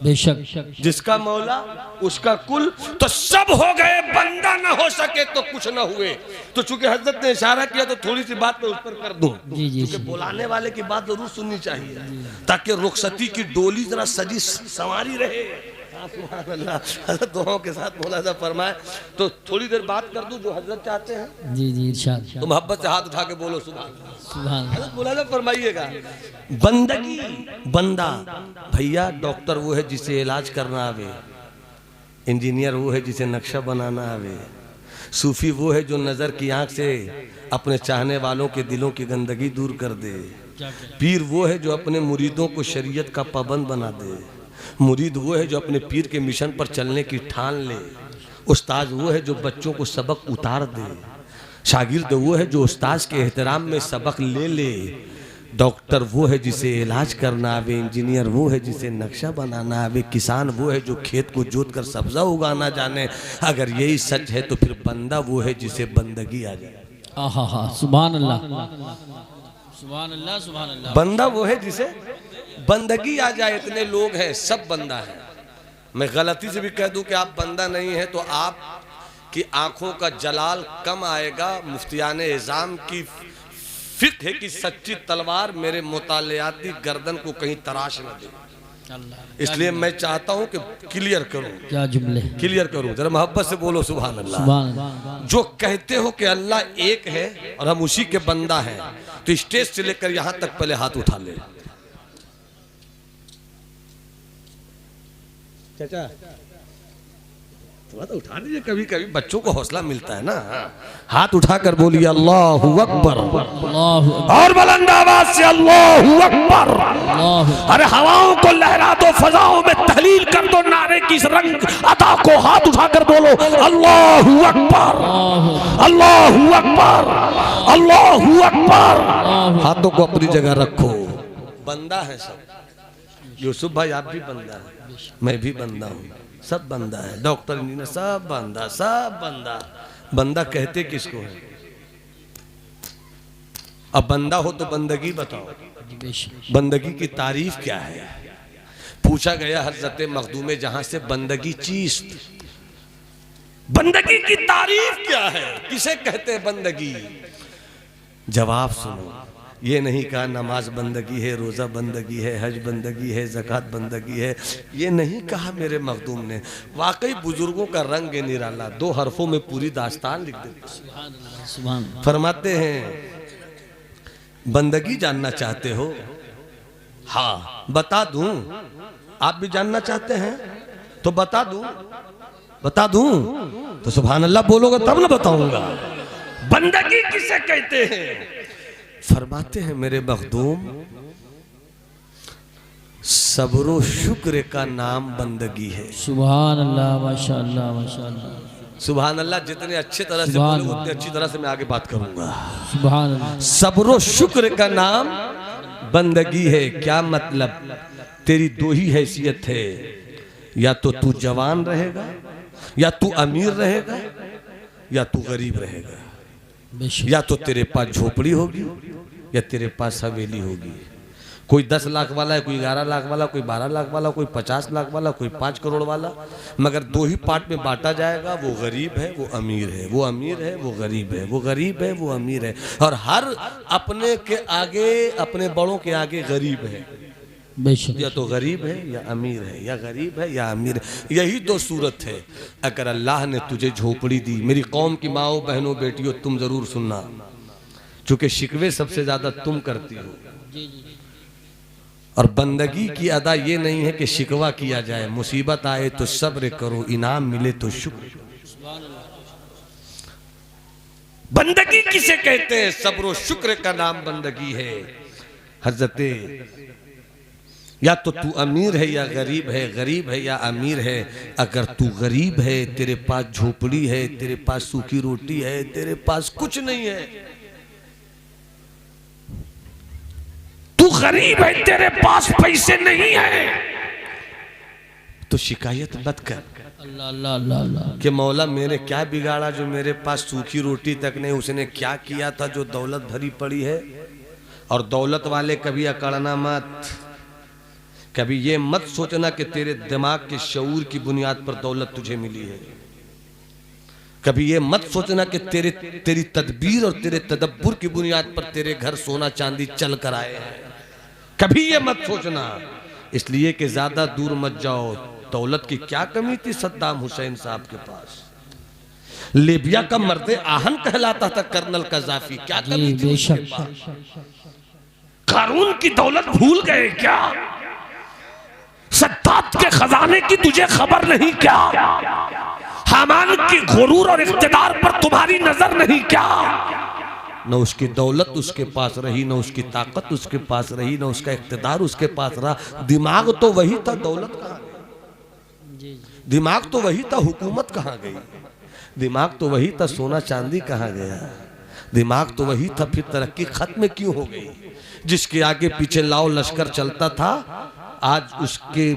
बेशक जिसका मौला उसका कुल। तो सब हो गए, बंदा ना हो सके तो कुछ ना हुए। तो चूंकि हजरत ने इशारा किया तो थोड़ी सी बात मैं उस पर कर दूं, क्योंकि बुलाने वाले की बात जरूर सुननी चाहिए, ताकि रुखसती की डोली जरा सजी संवारी रहे। हजरत दुआओं के साथ मौलाना फरमाए तो थोड़ी देर बात कर दूं जो हजरत चाहते हैं। जी जी इरशाद। तो मोहब्बत से हाथ उठा के बोलो सुभान सुभान अल्लाह। मौलाना फरमाइएगा, बंदगी बंदा भैया, डॉक्टर वो है जिसे इलाज करना आवे, इंजीनियर वो है जिसे नक्शा बनाना आवे, सूफी वो है जो नज़र की आंख से अपने चाहने वालों के दिलों की गंदगी दूर कर दे, पीर वो है जो अपने मुरीदों को शरीयत का पाबंद बना दे, मुरीद वो है जो अपने पीर के मिशन पर चलने की ठान ले, उस्ताद वो है जो बच्चों को सबक उतार दे, शागिर्द वो है जो उस्ताद के एहतराम में सबक ले ले, डॉक्टर वो है जिसे इलाज करना आवे, इंजीनियर वो है जिसे नक्शा बनाना आवे, किसान वो है जो खेत को जोत कर सब्जा उगाना जाने। अगर यही सच है तो फिर बंदा वो है जिसे बंदगी आ जाए। आहा सुभान अल्लाह सुभान अल्लाह सुभान अल्लाह। बंदा वो है जिसे बंदगी आ जाए। इतने लोग हैं, सब बंदा है। मैं गलती से भी कह दूं कि आप बंदा नहीं है तो आप की आंखों का जलाल कम आएगा। मुफ्तियान इज़ाम की फिक्र है कि सच्ची तलवार मेरे मुतालियाती गर्दन को कहीं तराश न दे, इसलिए मैं चाहता हूं कि क्लियर करूं। क्या जुमले, क्लियर करूं, जरा मोहब्बत से बोलो सुभान अल्लाह। सुभान अल्लाह। जो कहते हो कि अल्लाह एक है और हम उसी के बंदा हैं, तो स्टेज से लेकर यहां तक पहले हाथ उठा ले। चाचा थोड़ा तो उठा दीजिए, कभी कभी बच्चों को हौसला मिलता है ना। हाथ उठाकर बोलिए अल्लाहू अकबर, और बुलंद आवाज से अल्लाहू अकबर। अरे हवाओं को लहरा दो, फजाओं में तहलील कर दो, नारे की इस रंग अदा को हाथ उठाकर बोलो अल्लाहू अकबर, अल्लाहू अकबर, अल्लाहू अकबर। हाथों को अपनी जगह रखो। बंदा है सब। यूसुफ भाई आप भी बंदा है, मैं भी बंदा हूँ, सब बंदा है। डॉक्टर इंजीनियर सब बंदा, सब बंदा। बंदा कहते किसको है? अब बंदा हो तो बंदगी बताओ, बंदगी की तारीफ क्या है? पूछा गया हजरत मखदूम जहां से, बंदगी चीज, बंदगी की तारीफ क्या है, किसे कहते हैं बंदगी? जवाब सुनो, ये नहीं कहा नमाज बंदगी है, रोज़ा बंदगी है, हज बंदगी है, ज़कात बंदगी है, ये नहीं कहा मेरे मखदूम ने। वाकई बुजुर्गों का रंग निराला, 2 हरफों में पूरी दास्तान लिख देते। फरमाते हैं बंदगी जानना चाहते हो? हाँ बता दूं। आप भी जानना चाहते हैं तो बता दूं, बता दूं तो सुभान अल्लाह बोलोगे तब ना बताऊंगा। बंदगी किसे कहते हैं? फरमाते हैं मेरे मखदूम, सब्र शुक्र का नाम बंदगी है। सुभान अल्लाह माशाअल्लाह माशाअल्लाह। सुभान अल्लाह। जितने अच्छे तरह से बोले उतने अच्छी तरह से मैं आगे बात करूंगा। सुभान अल्लाह। सब्र शुक्र का नाम बंदगी है। क्या मतलब? तेरी 2 ही हैसियत है, या तो तू जवान रहेगा, या तू अमीर रहेगा, या तू गरीब रहेगा। या तो तेरे पास झोपड़ी होगी या तेरे पास हवेली होगी। कोई 10 लाख वाला है, कोई 11 लाख वाला, कोई 12 लाख वाला, कोई 50 लाख वाला, कोई 5 करोड़ वाला, मगर 2 ही पार्ट में बांटा जाएगा। वो गरीब है, वो अमीर है, वो अमीर है, वो गरीब है, वो गरीब है, वो अमीर है। और हर अपने के आगे, अपने बड़ों के आगे गरीब है। या तो गरीब है या अमीर है, या गरीब है या अमीर है। यही 2 सूरत है। अगर अल्लाह ने तुझे झोपड़ी दी, मेरी कौम की माओ बहनों बेटियों तुम जरूर सुनना, चूंकि शिकवे सबसे ज्यादा तुम करती हो, और बंदगी की अदा ये नहीं है कि शिकवा किया जाए। मुसीबत आए तो सब्र करो, इनाम मिले तो शुक्र। बंदगी किसे कहते हैं? सब्र शुक्र का नाम बंदगी है। हजरत या तो तू अमीर है या गरीब है, गरीब है या अमीर है। अगर तू गरीब है, तेरे पास झोपड़ी है, तेरे पास सूखी रोटी है, तेरे पास कुछ नहीं है, तू गरीब है, तेरे पास पैसे नहीं है, तो शिकायत मत कर। अल्लाह अल्लाह अल्लाह अल्लाह। कि मौला मैंने क्या बिगाड़ा जो मेरे पास सूखी रोटी तक नहीं, उसने क्या किया था जो दौलत भरी पड़ी है। और दौलत वाले कभी अकड़ना मत, कभी ये मत सोचना कि तेरे दिमाग के शऊर की बुनियाद पर दौलत तुझे मिली है। कभी ये मत सोचना कि तेरी तदबीर और तेरे तदब्बुर की बुनियाद पर तेरे घर सोना चांदी चल कर आए हैं। कभी ये मत सोचना, इसलिए कि ज्यादा दूर मत जाओ। दौलत की क्या कमी थी सद्दाम हुसैन साहब के पास? लीबिया का मर्दे आहन कहलाता था कर्नल कज़ाफी, क्या कमी थी उसके पास? कारून की दौलत भूल गए क्या? सद्दात के खजाने की तुझे खबर नहीं क्या? हामान की गुरूर और इख्तिदार पर तुम्हारी नजर नहीं क्या? न उसकी दौलत उसके पास रही, न उसकी ताकत उसके पास रही, न उसका इख्तिदार उसके पास रहा। दिमाग तो वही था, दौलत कहाँ गई? दिमाग तो वही था, हुकूमत कहाँ गई? दिमाग तो वही था, सोना चांदी कहाँ गया? दिमाग तो वही था, फिर तरक्की खत्म क्यों हो गई? जिसके आगे पीछे लाओ लश्कर चलता था, आज उसके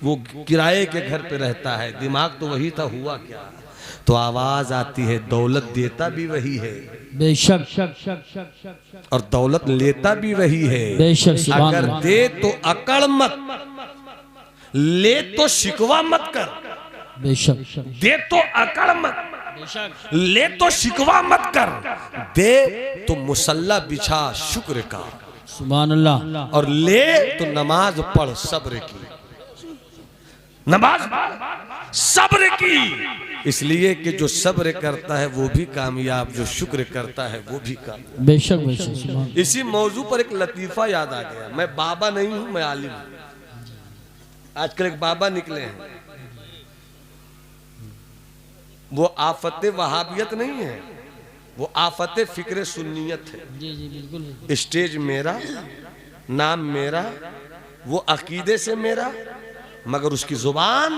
वो किराए के घर पे रहता है। दिमाग तो वही था, हुआ क्या? तो आवाज आती है, दौलत देता भी वही है बेशक, और दौलत लेता भी वही है। बेशक, अगर दे तो अकड़ मत, ले तो शिकवा मत कर। बेशक, दे तो अकड़ मत, ले तो शिकवा मत कर। दे तो मुसल्ला बिछा शुक्र का, सुभान अल्लाह। और ले तो नमाज पढ़ सब्र की। नमाज सब्र की, इसलिए कि जो सब्र करता है वो भी कामयाब, जो शुक्र करता है वो भी कामयाब। बेशक बेशक, सुभान। इसी मौजू पर एक लतीफा याद आ गया। मैं बाबा नहीं हूं, मैं आलिम हूं। आजकल एक बाबा निकले हैं, वो आफत वहाबियत नहीं है, वो आफत फिक्र सुन्नियत है। जी जी बिल्कुल। स्टेज मेरा, नाम मेरा, वो अकीदे से मेरा, मगर उसकी जुबान,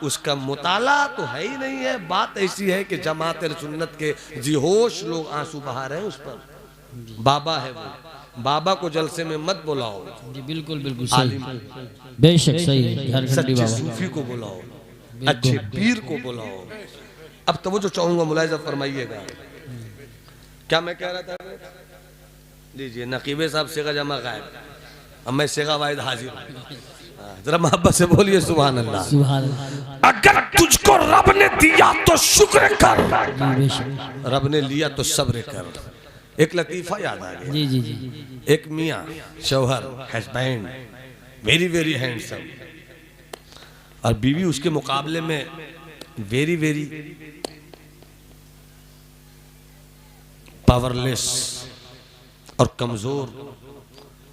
उसका मुताला तो है ही नहीं है। बात ऐसी है कि जमात सुन्नत के जी होश लोग आंसू बहा रहे हैं उस पर। बाबा है वो, बाबा को जलसे में मत बुलाओ। जी बिल्कुल बिल्कुल सही, बेशक सही है। झारखंडी सच्चे बाबा, सूफी को बुलाओ, अच्छे पीर को बुलाओ। अब तो वो जो चाहूंगा मुलाहिजा फरमाइएगा। क्या मैं कह रहा था? लीजिए, नकीबे साहब सेगा जमा गायब, अब मैं सेगा वाहिद हाजिर हूं। जरा मोहब्बत से बोलिए सुभान अल्लाह। सुभान अल्लाह। अगर तुझको रब ने दिया तो शुक्र कर, जी बेशक, रब ने लिया तो सब्र कर। एक लतीफा याद आ गया। जी जी जी। एक मियाँ शौहर, हस्बैंड, वेरी वेरी हैंडसम, और बीवी उसके मुकाबले में वेरी वेरी पावरलेस और कमजोर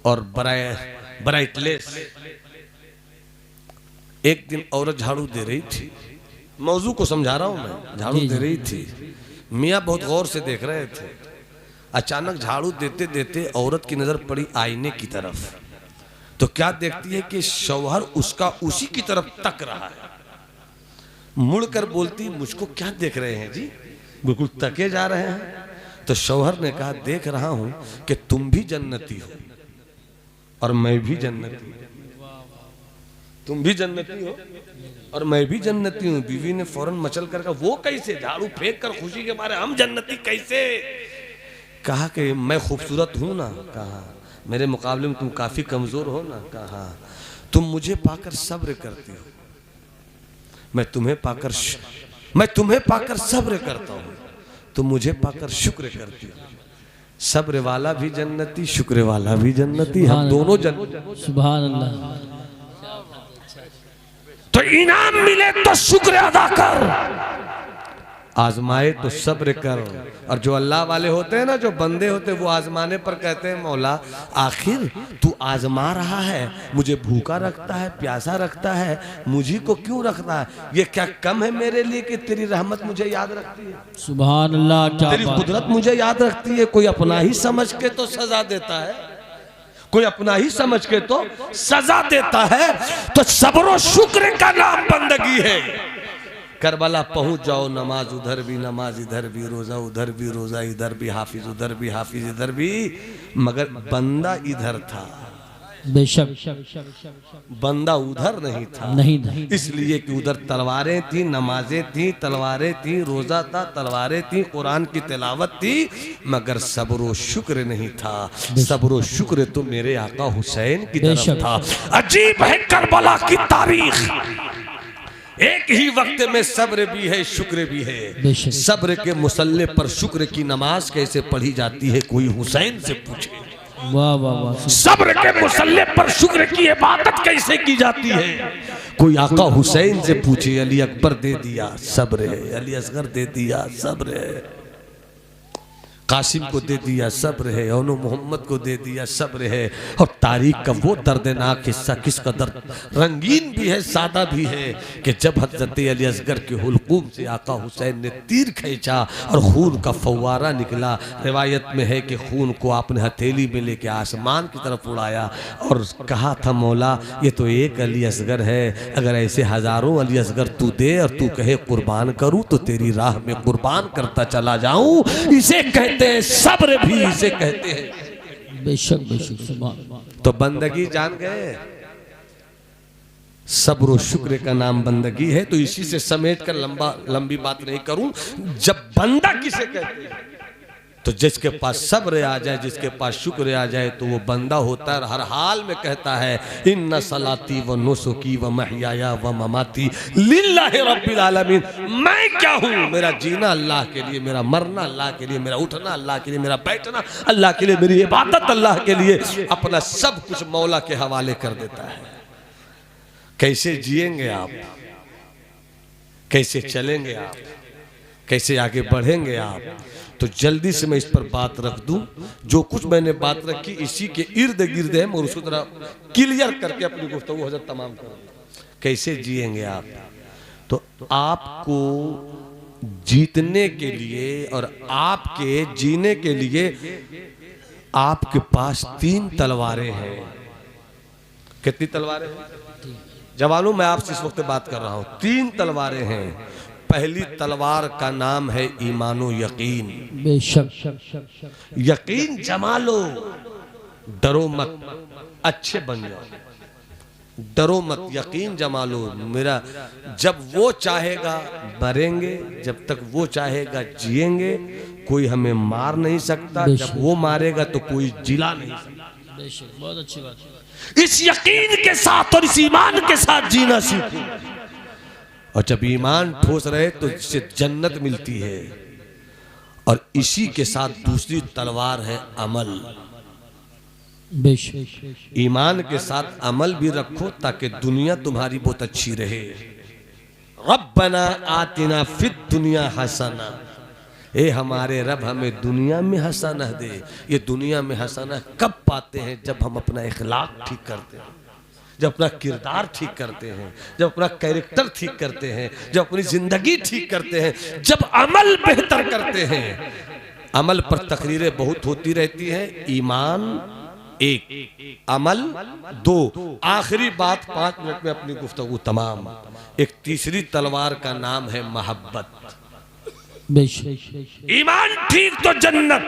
और ब्राइटलेस। एक दिन औरत झाड़ू दे रही थी, मौजू को समझा रहा हूं मैं, झाड़ू दे रही थी। मियाँ बहुत गौर से देख रहे थे। अचानक झाड़ू देते देते औरत की नजर पड़ी आईने की तरफ, तो क्या देखती है कि शौहर उसका उसी की तरफ तक रहा है। मुड़कर बोलती, मुझको क्या देख रहे हैं जी, बिल्कुल तके जा रहे हैं। तो शौहर ने कहा, देख रहा हूं कि तुम भी जन्नती हो और मैं भी जन्नती हूं। तुम भी जन्नती हो और मैं भी जन्नती हूं। बीवी ने फौरन मचल कर कहा, वो कैसे? झाड़ू फेंक कर खुशी के मारे, हम जन्नती कैसे? कहा कि मैं खूबसूरत हूं ना। कहा मेरे मुकाबले में तुम काफी कमजोर हो ना। कहा तुम मुझे पाकर सब्र करती हो, मैं तुम्हें पाकर सब्र करता हूं, तुम मुझे पाकर शुक्र करती हो। सब्र वाला भी जन्नती, शुक्र वाला भी जन्नती, हम दोनों जन्नती। सुभान अल्लाह। तो इनाम मिले तो शुक्र अदा कर, आजमाए तो सब्र कर। और जो अल्लाह वाले होते हैं ना, जो बंदे होते हैं, वो आजमाने पर कहते हैं, मौला आखिर तू आजमा रहा है, मुझे भूखा रखता है, प्यासा रखता है, मुझे को क्यों रखता है? ये क्या कम है मेरे लिए कि तेरी रहमत मुझे याद रखती है? सुभान अल्लाह, क्या तेरी कुदरत मुझे याद रखती है। कोई अपना ही समझ के तो सजा देता है, कोई अपना ही समझ के तो सजा देता है। तो सब्र शुक्र का नाम बंदगी है। करबला पहुंच जाओ, नमाज उधर भी, नमाज इधर भी, रोजा उधर भी, रोजा इधर भी, हाफिज उधर भी, हाफिज इधर भी, मगर बंदा इधर था। बेशक बंदा उधर नहीं था, नहीं इसलिए कि उधर तलवारें थी, नमाजें थी, तलवारें थी, रोजा था, तलवारें थी, कुरान की तिलावत थी, मगर सब्र शुक्र नहीं था। सब्र शुक्र तो मेरे आका हुसैन की तरफ था। अजीब है करबला की तारीख, एक ही वक्त में सब्र भी है शुक्र भी है। सब्र के मुसल्ले पर शुक्र की नमाज कैसे पढ़ी जाती है, कोई हुसैन से पूछे। वाह वाह वाह। सब्र के मुसल्ले पर शुक्र की इबादत कैसे की जाती है, कोई आका हुसैन से पूछे। अली अकबर दे दिया सब्र है, अली असगर दे दिया सब्र है, कासिम को दे दिया सब्र है, औनो मोहम्मद को दे दिया सब्र है। और तारीख का वो दर्दनाक हिस्सा किस कदर रंगीन भी है, सादा भी है, कि जब हजरत अली असगर के हुलकूम से आका हुसैन ने तीर खींचा और खून का फव्वारा निकला। रिवायत में है कि खून को आपने हथेली में लेके आसमान की तरफ उड़ाया और कहा था, मौला ये तो एक अली असगर है, अगर ऐसे हजारों अली असगर तू दे और तू कहे कुर्बान करूं तो तेरी राह में कुर्बान करता चला जाऊं। इसे कहते हैं सब्र, भी इसे कहते हैं। बेशक बेशक सुभान। तो बंदगी जान गए, सब्र और शुक्र का नाम बंदगी है। तो इसी से समेट कर लंबी बात नहीं करूं, जब बंदा किसे कहते हैं तो जिसके पास सब्र आ जाए, जिसके पास शुक्र आ जाए तो वो बंदा होता है। हर हाल में कहता है, इन्ना सलाती व नुसुकी व महयाया व ममाती लिल्लाहि रब्बिल आलमीन। मैं क्या हूँ, मेरा जीना अल्लाह के लिए, मेरा मरना अल्लाह के लिए, मेरा उठना अल्लाह के लिए, मेरा बैठना अल्लाह के लिए, मेरी इबादत अल्लाह के लिए। अपना सब कुछ मौला के हवाले कर देता है। कैसे जिएंगे आप, कैसे चलेंगे आप, कैसे आगे बढ़ेंगे आप, तो जल्दी से मैं इस पर बात रख दूं। जो कुछ मैंने बात रखी इसी के इर्द गिर्द है, मगर उसको जरा क्लियर करके अपनी गुफ्तगू हजरत तमाम कर। कैसे जिएंगे आप, तो आपको जीतने के लिए और आपके जीने के लिए आपके पास 3 तलवारें हैं। कितनी तलवारें हैं जवानों, मैं आपसे इस वक्त बात कर रहा हूं। 3 तलवारें हैं। पहली तलवार का नाम है ईमानो यकीन। बेशक यकीन जमा लो, डरो मत, अच्छे बन जाओ, डरो मत, यकीन जमा लो। मेरा जब वो चाहेगा मरेंगे, जब तक वो चाहेगा जिएंगे, कोई हमें मार नहीं सकता। जब वो मारेगा तो कोई जिला नहीं सकता। बेशक, बहुत अच्छी बात। इस यकीन के साथ और इस ईमान के साथ जीना सीखो। और जब ईमान ठोस रहे तो इससे जन्नत मिलती है। और इसी के साथ दूसरी तलवार है अमल। बेशक ईमान के साथ अमल भी रखो ताकि दुनिया तुम्हारी बहुत अच्छी रहे। रब्बना आतिना फिद दुनिया हसना, ए हमारे रब हमें दुनिया में हसना दे। ये दुनिया में हसना कब पाते हैं, जब हम अपना इखलाक ठीक करते हैं, जब अपना किरदार ठीक करते हैं, जब अपना कैरेक्टर ठीक करते हैं, जब अपनी जिंदगी ठीक करते हैं, जब अमल बेहतर करते हैं। अमल पर तकरीरें बहुत होती रहती हैं। ईमान 1, अमल 2। आखिरी बात 5 मिनट में अपनी गुफ्तगू तमाम। एक तीसरी तलवार का नाम है मोहब्बत। ईमान ठीक तो जन्नत,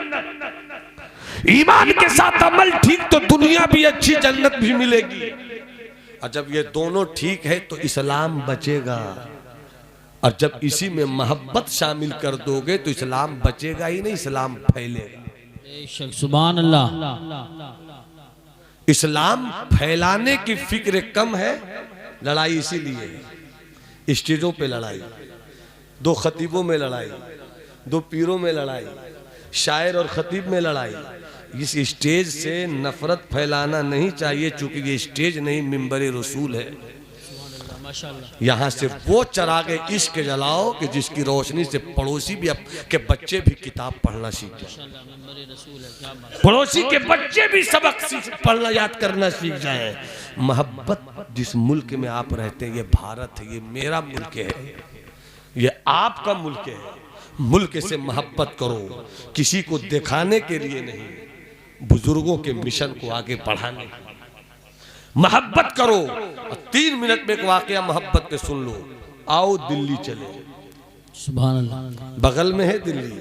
ईमान के साथ अमल ठीक तो दुनिया भी अच्छी, जन्नत भी मिलेगी। और जब ये दोनों ठीक है तो इस्लाम बचेगा। और जब इसी में मोहब्बत शामिल कर दोगे तो इस्लाम बचेगा ही नहीं, इस्लाम फैलेगा। सुभान अल्लाह। इस्लाम फैलाने की फिक्र कम है, लड़ाई इसीलिए। स्टेजों पे लड़ाई, 2 खतीबों में लड़ाई, 2 पीरों में लड़ाई, शायर और खतीब में लड़ाई। इस स्टेज से नफरत फैलाना नहीं चाहिए, चूंकि ये स्टेज नहीं मिंबर रसूल है। यहाँ से वो चरागे इश्क जलाओ कि जिसकी रोशनी से पड़ोसी भी के बच्चे भी किताब पढ़ना सीख जाए, पड़ोसी के बच्चे भी सबक पढ़ना याद करना सीख जाए। मोहब्बत जिस मुल्क में आप रहते हैं, ये भारत है, ये मेरा मुल्क है, ये आपका मुल्क है। मुल्क से मोहब्बत करो, किसी को दिखाने के लिए नहीं, बुजुर्गों के मिशन को आगे बढ़ाने मोहब्बत करो। 3 मिनट में एक वाकया मोहब्बत पे सुन लो। आओ दिल्ली चले, सुभान अल्लाह। बगल में है दिल्ली,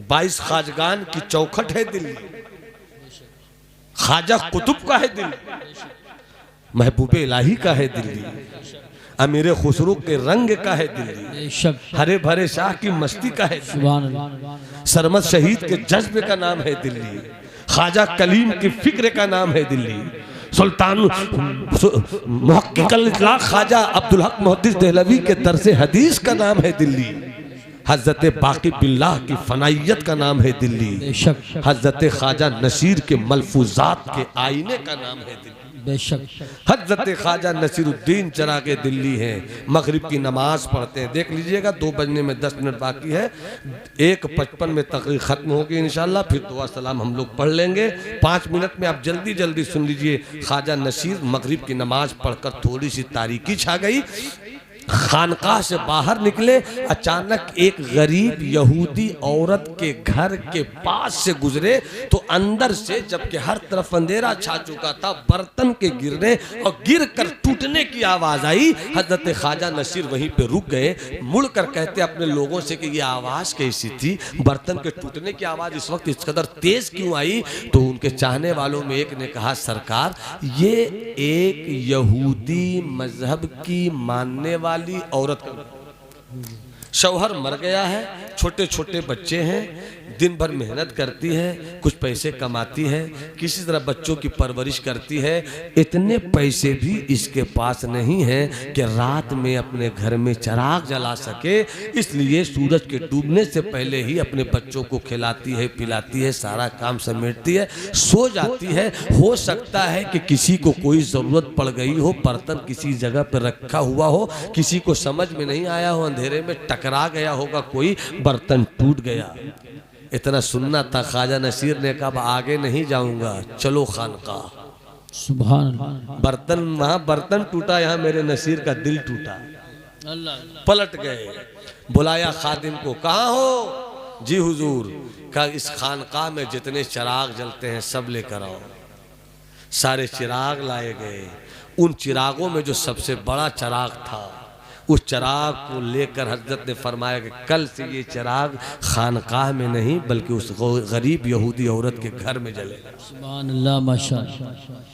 22 खाजगान की चौखट है दिल्ली। ख्वाजा कुतुब का है दिल्ली, महबूब इलाही का है दिल्ली, अमीर खुसरो के रंग का है दिल्ली, बेशक हरे भरे शाह की मस्ती का है दिल्ली, सुभान अल्लाह सरमद शहीद के जज्बे का नाम है दिल्ली, ख्वाजा कलीम की फिक्र का नाम है दिल्ली, सुल्तान मुहक्किक अल-इतलाक ख्वाजा अब्दुल हक मुहद्दिस देहलवी के दरसे हदीस का नाम है दिल्ली, हजरत बाकी बिल्लाह की फनाइयत का नाम है दिल्ली, बेशक हजरत ख्वाजा नसीर के मलफूजात के आईने का नाम है दिल्ली, बेशक हजरत ख्वाजा नसीरुद्दीन चरागे दिल्ली हैं, मगरिब की नमाज पढ़ते हैं। देख लीजिएगा 2 बजने में 10 मिनट बाकी है, 1:55 में तकरीर खत्म होगी इंशाल्लाह, फिर दुआ सलाम हम लोग पढ़ लेंगे। 5 मिनट में आप जल्दी जल्दी सुन लीजिए। ख्वाजा नसीर मगरिब की नमाज पढ़कर थोड़ी सी तारीकी छा गई, खानकाह से बाहर निकले, अचानक एक गरीब यहूदी औरत के घर के पास से गुजरे तो अंदर से, जबकि हर तरफ अंधेरा छा चुका था, बर्तन के गिरने और गिर कर टूटने की आवाज आई। हजरत ख्वाजा नसीर वहीं पे रुक गए, मुड़कर कहते अपने लोगों से कि ये आवाज कैसी थी, बर्तन के टूटने की आवाज इस वक्त इस कदर तेज क्यों आई? तो उनके चाहने वालों में एक ने कहा, सरकार ये एक यहूदी मजहब की मानने वाली औरत का शौहर मर गया है, छोटे छोटे बच्चे हैं, दिन भर मेहनत करती है, कुछ पैसे कमाती है, किसी तरह बच्चों की परवरिश करती है, इतने पैसे भी इसके पास नहीं है कि रात में अपने घर में चिराग जला सके, इसलिए सूरज के डूबने से पहले ही अपने बच्चों को खिलाती है, पिलाती है, सारा काम समेटती है, सो जाती है। हो सकता है कि किसी को कोई ज़रूरत पड़ गई हो, बर्तन किसी जगह पर रखा हुआ हो, किसी को समझ में नहीं आया हो, अंधेरे में टकरा गया होगा, कोई बर्तन टूट गया। इतना सुनना था, ख्वाजा नसीर ने कहा आगे नहीं जाऊंगा, चलो खानकाह। सुभान अल्लाह बर्तन, वहां बर्तन टूटा, यहाँ मेरे नसीर का दिल टूटा। पलट गए, बुलाया खादिम को, कहाँ हो? जी हुजूर। कहा इस खानकाह में जितने चिराग जलते हैं सब लेकर आओ। सारे चिराग लाए गए। उन चिरागों में जो सबसे बड़ा चिराग था, उस चिराग को लेकर हजरत ने फरमाया कि कल से ये चिराग खानकाह में नहीं बल्कि उस गरीब यहूदी औरत के घर में जलेगा। सुभान अल्लाह माशाअल्लाह।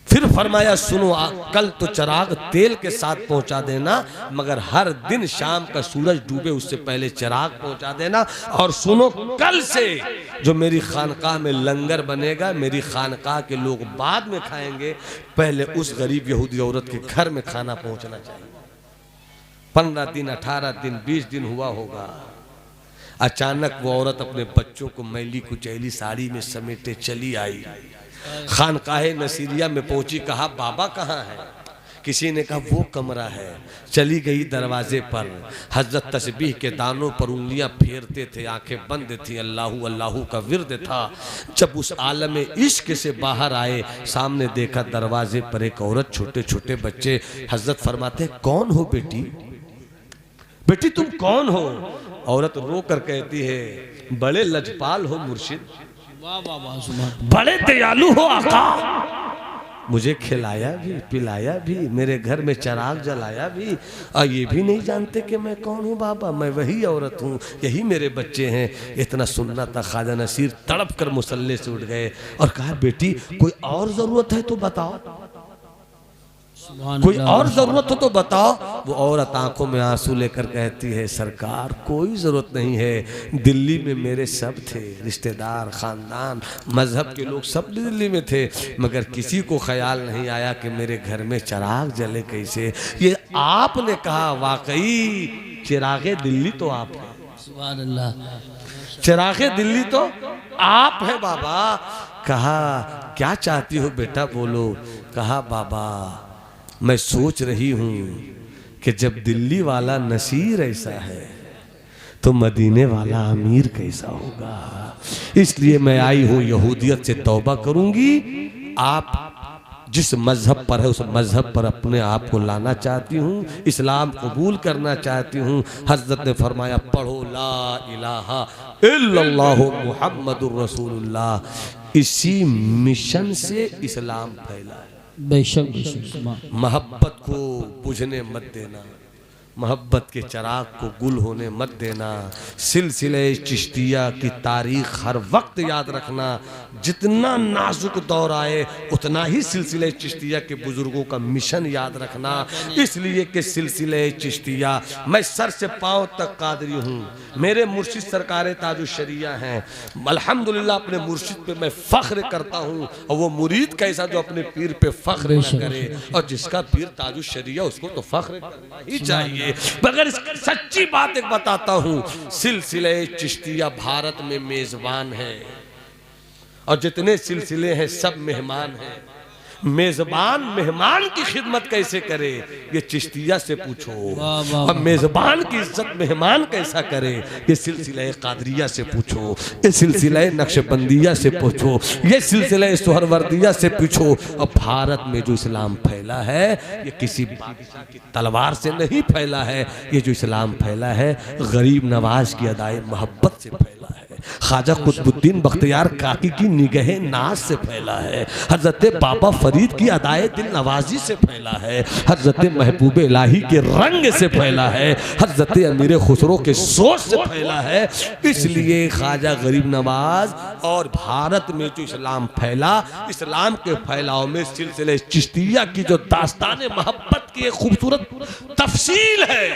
फिर फरमाया सुनो, कल तो चिराग तेल के साथ पहुंचा देना, मगर हर दिन शाम का सूरज डूबे उससे पहले चिराग पहुंचा देना। और सुनो, कल से जो मेरी खानकाह में लंगर बनेगा, मेरी खानकाह के लोग बाद में खाएंगे, पहले उस गरीब यहूदी औरत के घर में खाना पहुंचना चाहिए। 15 दिन, 18 दिन, 20 दिन हुआ होगा। अचानक वो औरत अपने बच्चों को मैली कुचैली साड़ी में समेटे चली आई, खानकाहे नसीरिया में पहुंची। कहा बाबा कहाँ है? किसी ने कहा वो कमरा है। चली गई दरवाजे पर, हजरत तस्बीह के दानों पर उंगलियां फेरते थे, आंखें बंद थी, अल्लाहू अल्लाहू का विर्द था। जब उस आलम इश्क से बाहर आए, सामने देखा दरवाजे पर एक औरत, छोटे छोटे बच्चे। हजरत फरमाते कौन हो बेटी? बेटी तुम कौन हो? औरत रो कर कहती है बड़े लजपाल हो मुर्शिद, बड़े दयालु हो आका, मुझे खिलाया भी, पिलाया भी, मेरे घर में चिराग जलाया भी, और ये भी नहीं जानते कि मैं कौन हूँ बाबा, मैं वही औरत हूँ, यही मेरे बच्चे हैं। इतना सुनना था, ख्वाजा नसीर तड़प कर मुसल्ले से उठ गए और कहा बेटी कोई और जरूरत है तो बताओ, कोई और जरूरत हो तो बताओ। वो औरत आंखों में आंसू लेकर कहती है सरकार कोई जरूरत नहीं है, दिल्ली में मेरे सब थे, रिश्तेदार, खानदान, मजहब के लोग सब दिल्ली में थे, मगर किसी को ख्याल नहीं आया कि मेरे घर में चिराग जले कैसे। ये आपने कहा वाकई चिरागे दिल्ली तो आप है, सुभान अल्लाह, चिरागे दिल्ली तो आप है बाबा। कहा क्या चाहती हो बेटा बोलो। कहा बाबा मैं सोच रही हूँ कि जब दिल्ली वाला नसीर ऐसा है तो मदीने वाला अमीर कैसा होगा, इसलिए मैं आई हूँ यहूदियत से तौबा करूंगी, आप जिस मजहब पर है उस मजहब पर अपने आप को लाना चाहती हूँ, इस्लाम कबूल करना चाहती हूँ। हजरत ने फरमाया पढ़ो ला इलाहा इल्लल्लाह मुहम्मदुर रसूलुल्लाह। इसी मिशन से इस्लाम फैला है। बेशक बेशक, मोहब्बत को बुझने मत देना, मोहब्बत के चिराग को गुल होने मत देना। सिलसिले चिश्तिया की तारीख हर वक्त याद रखना। जितना नाजुक दौर आए उतना ही सिलसिले चिश्तिया के बुजुर्गों का मिशन याद रखना। इसलिए कि सिलसिले चिश्तिया, मैं सर से पांव तक कादरी हूँ। मेरे मुर्शिद सरकार ताजुश्शरिया हैं। अल्हम्दुलिल्लाह अपने मुर्शिद पे मैं फख्र करता हूँ। और वो मुरीद कैसा जो अपने पीर पे फख्र न करे, और जिसका पीर ताजुश्शरिया उसको तो फख्र करना ही चाहिए। मगर सच्ची बात एक बताता हूँ, सिलसिले चिश्तिया भारत में मेजबान है और जितने सिलसिले हैं सब मेहमान हैं। मेजबान मेहमान की खिदमत कैसे करे ये चिश्तिया से पूछो, और मेजबान की इज्जत मेहमान कैसा करे ये सिलसिला कादरिया से पूछो, ये सिलसिला नक्शबंदिया से पूछो, ये सिलसिला सुहरवर्दिया से पूछो। और भारत में जो इस्लाम फैला है ये किसी बादशाह की तलवार से नहीं फैला है। ये जो इस्लाम फैला है गरीब नवाज की अदाए मोहब्बत से फैला है। ख्वाजा कुतुबुद्दीन बख्तियार काकी की निगहे नाज से फैला है। हजरत बाबा फरीद की अदाए दिल नवाजी से फैला है। हजरत महबूब इलाही के रंग से फैला है। हजरत अमीर खुसरो के सोच से फैला है। इसलिए ख्वाजा गरीब नवाज और भारत में जो इस्लाम फैला, इस्लाम के फैलाव में सिलसिले चिश्तिया की जो दास्तान मोहब्बत की एक खूबसूरत तफसील है,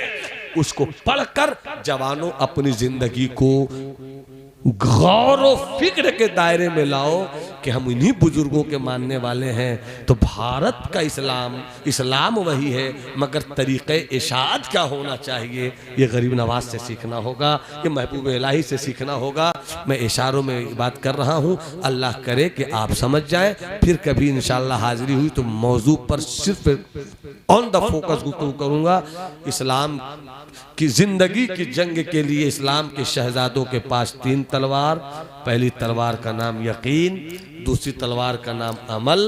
उसको पढ़कर जवानों अपनी जिंदगी को गौर और फिक्र के दायरे में लाओ कि हम इन्हीं बुजुर्गों के मानने वाले हैं। तो भारत का इस्लाम वही है, मगर तरीक़े इशाअत क्या होना चाहिए ये गरीब नवाज से सीखना होगा, ये महबूब इलाही से सीखना होगा। मैं इशारों में बात कर रहा हूँ, अल्लाह करे कि आप समझ जाएं। फिर कभी इंशाअल्लाह हाजिरी हुई तो मौजू पर सिर्फ ऑन द फोकस गुफ्तगू करूँगा। इस्लाम की ज़िंदगी की जंग के लिए इस्लाम के शहजादों के पास 3 तलवार। पहली तलवार का नाम यकीन, दूसरी तलवार का नाम अमल,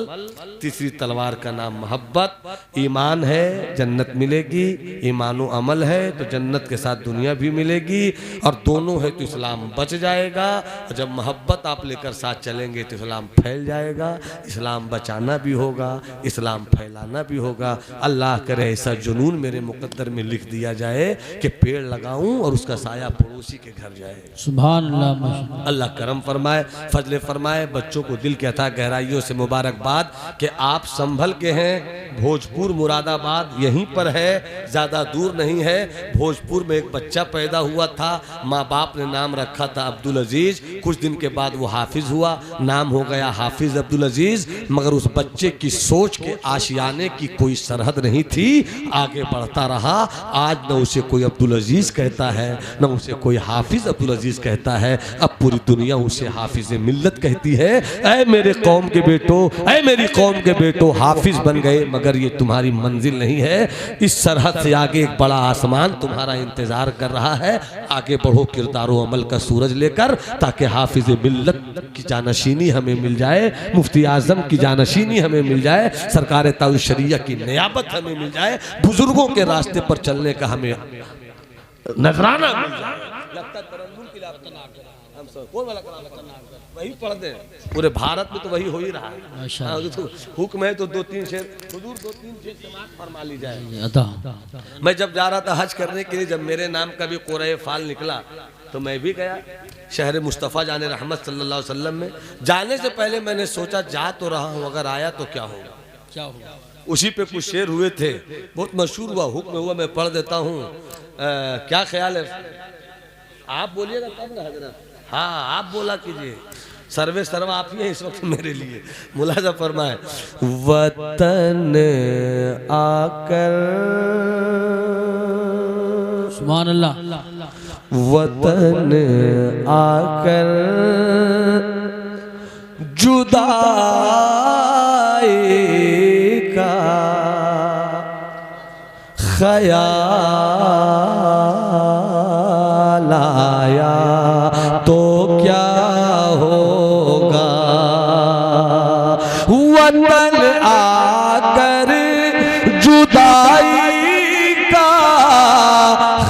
तीसरी तलवार का नाम मोहब्बत। ईमान है जन्नत मिलेगी, ईमान व अमल है तो जन्नत के साथ दुनिया भी मिलेगी, और दोनों है तो इस्लाम बच जाएगा। और जब मोहब्बत आप लेकर साथ चलेंगे तो इस्लाम फैल जाएगा। इस्लाम बचाना भी होगा, इस्लाम फैलाना भी होगा। अल्लाह करे ऐसा जुनून मेरे मुकद्दर में लिख दिया जाए कि पेड़ लगाऊं और उसका साया पड़ोसी के घर जाए। सुभान अल्लाह। अल्लाह करम फरमाए, फजले फरमाए। बच्चों को दिल कहता है गहराइयों से मुबारकबाद कि आप संभल के हैं। भोजपुर मुरादाबाद यहीं पर है, ज़्यादा दूर नहीं है। भोजपुर में एक बच्चा पैदा हुआ था, माँ बाप ने नाम रखा था अब्दुल अजीज़। कुछ दिन के बाद वो हाफिज़ हुआ, नाम हो गया हाफिज़ अब्दुल अजीज़। मगर उस बच्चे की सोच के आशियाने की कोई सरहद नहीं थी, आगे बढ़ता रहा। आज न उसे कोई अब्दुल अजीज़ कहता है, न उसे कोई हाफिज़ अब्दुल अजीज़ कहता है। अब पूरी दुनिया उसे हाफिज़ मिल्लत कहती है। ऐ मेरे कौम के बेटो, ऐ मेरी कौम के बेटो, हाफिज बन गए मगर ये तुम्हारी मंजिल नहीं है। इस सरहद से आगे एक बड़ा आसमान तुम्हारा इंतजार कर रहा है। आगे बढ़ो किरदारो अमल का सूरज लेकर, ताकि हाफिज मिल्लत की जानशीनी हमें मिल जाए, मुफ्ती आजम की जानशीनी हमें मिल जाए, सरकार ताजुश्शरिया की नियाबत हमें मिल जाए, बुजुर्गों के रास्ते पर चलने का हमें नजराना मिल जाए। वही पढ़ दे, पूरे भारत में तो वही हो ही रहा है। तो हुक्म है तो 2-3 शेर हुजूर 2-3 शेर समाअत फरमा ली जाए। मैं जब जा रहा था हज करने के लिए, जब मेरे नाम का भी क़ुरए फाल निकला तो मैं भी गया शहर मुस्तफ़ा जाने रहमत सल्लल्लाहु अलैहि वसल्लम में। जाने से पहले मैंने सोचा जा तो रहा हूँ, अगर आया तो क्या होगा, क्या होगा। उसी पे कुछ शेर हुए थे, बहुत मशहूर हुआ, हुक्म हुआ, मैं पढ़ देता हूँ। क्या ख्याल है, आप बोलिएगा तब ना हजरत। हाँ आप बोला कीजिए, सर्वे सर्वा आप ही हैं इस वक्त मेरे लिए। मुलाजा फरमाए, वतन आकर, सुभान अल्लाह, वतन आकर जुदाई का ख्याल आया तो क्या होगा। वतन आकर जुदाई का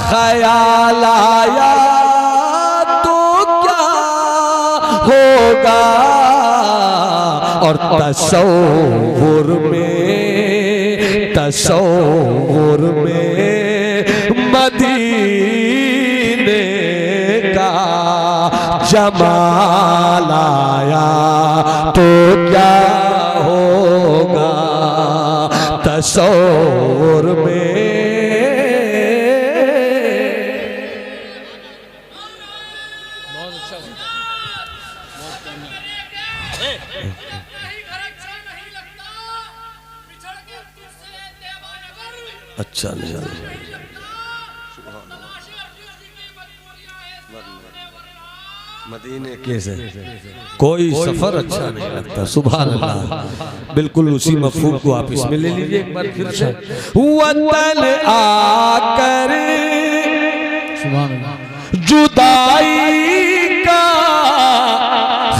ख्याल आया तो क्या होगा। और तसव्वुर में जमाल आया तो क्या होगा तस्वुर में। अच्छा नहीं मदीने के से कोई सफर अच्छा नहीं लगता। सुभान अल्लाह। बिल्कुल उसी मफहूम को आप इसमें ले लीजिए एक बार फिर से। वतन आकर जुदाई का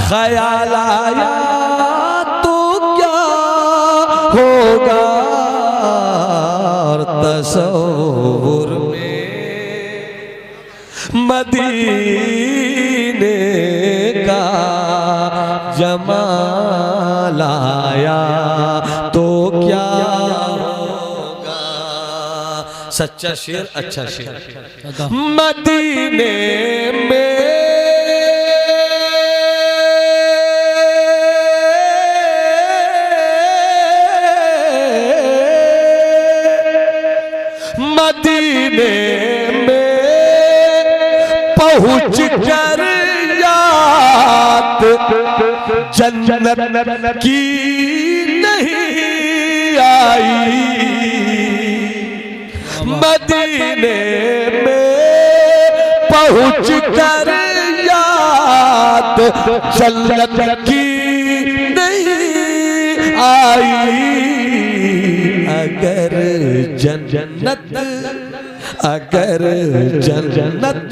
ख्याल आया तो क्या होगा तस्वुर में। मदीने का जमाल आया तो क्या होगा। सच्चा शेर अच्छा शेर। मदीने में पहुँच कर याद जन्नत की नहीं आई। मदीने में पहुँच कर याद जन्नत की नहीं आई। अगर जन्नत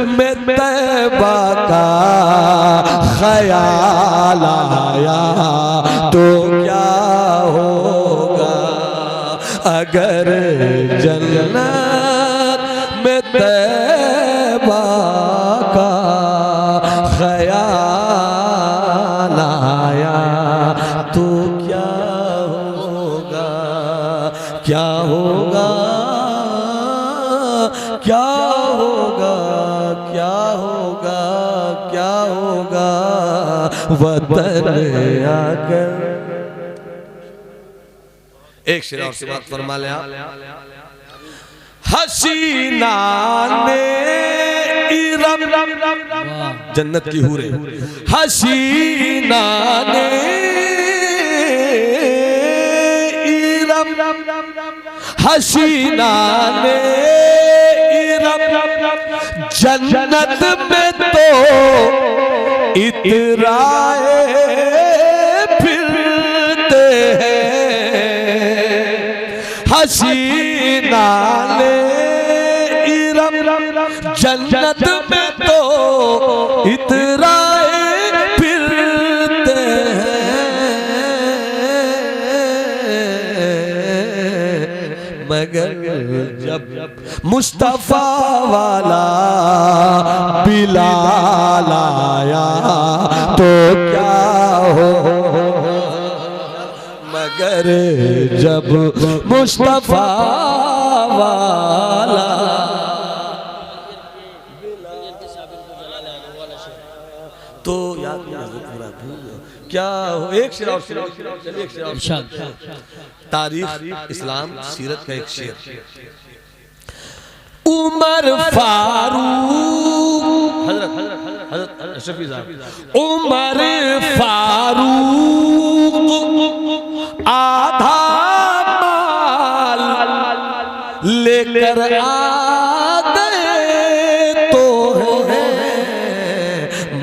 में तैबा का ख्याल आया तो क्या होगा। अगर जन्नत में तैबा का ख्याल आया तो क्या होगा। क्या होगा क्या होगा क्या होगा क्या होगा वतन आकर। एक शेर और बात फरमा ले आप। हसीना ने इरम जन्नत की हूरे हसीना ने इरम हसीना ने जन्नत में तो इतराए फिरते हैं। हसीना ने इरम जन्नत में तो इतराए फिरते हैं। मगर जब मुस्तफा वाला बिलाल आया तो क्या हो। मगर जब मुस्तफा वाला तो याद पूरा क्या हो। एक शेर और तारीख इस्लाम सीरत का एक शेर। उमर फारूक हजरत शफी साहब उमर फारूक आधा माल लेकर आ गए तो है।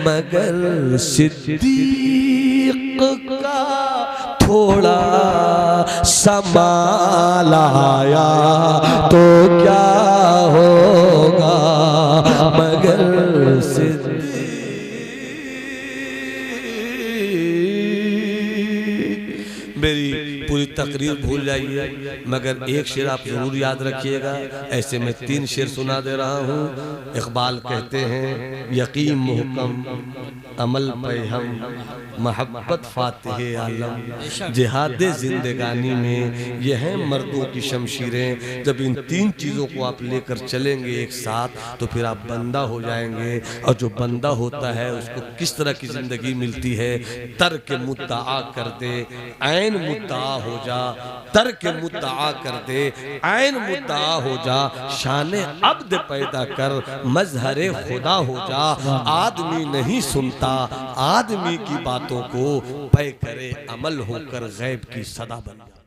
मगर सिद्दीक का थोड़ा संभाल आया तो क्या होगा। मगर मेरी पूरी तकरीर भूल जाइए मगर एक शेर आप जरूर याद रखिएगा। ऐसे में 3 शेर सुना दे रहा हूँ। इकबाल कहते हैं यकीन मुहकम अमल पे हम मोहब्बत फातिह आलम। जिहाद जिंदगानी में ये हैं मर्दों की शमशीरें। जब इन तीन चीज़ों को आप लेकर चलेंगे एक साथ तो फिर आप बंदा हो जाएंगे। और जो बंदा होता है उसको किस तरह की ज़िंदगी मिलती है? तर्क मुद्दा कर दे ऐन मुद्दा हो जा, तर्क मुद्दा कर दे ऐन मुद्दा हो जा, शान अब्द पैदा कर मजहरे खुदा हो जा। आदमी नहीं सुनता आदमी की बातों को, पे करे अमल होकर गैब की सदा बन जा।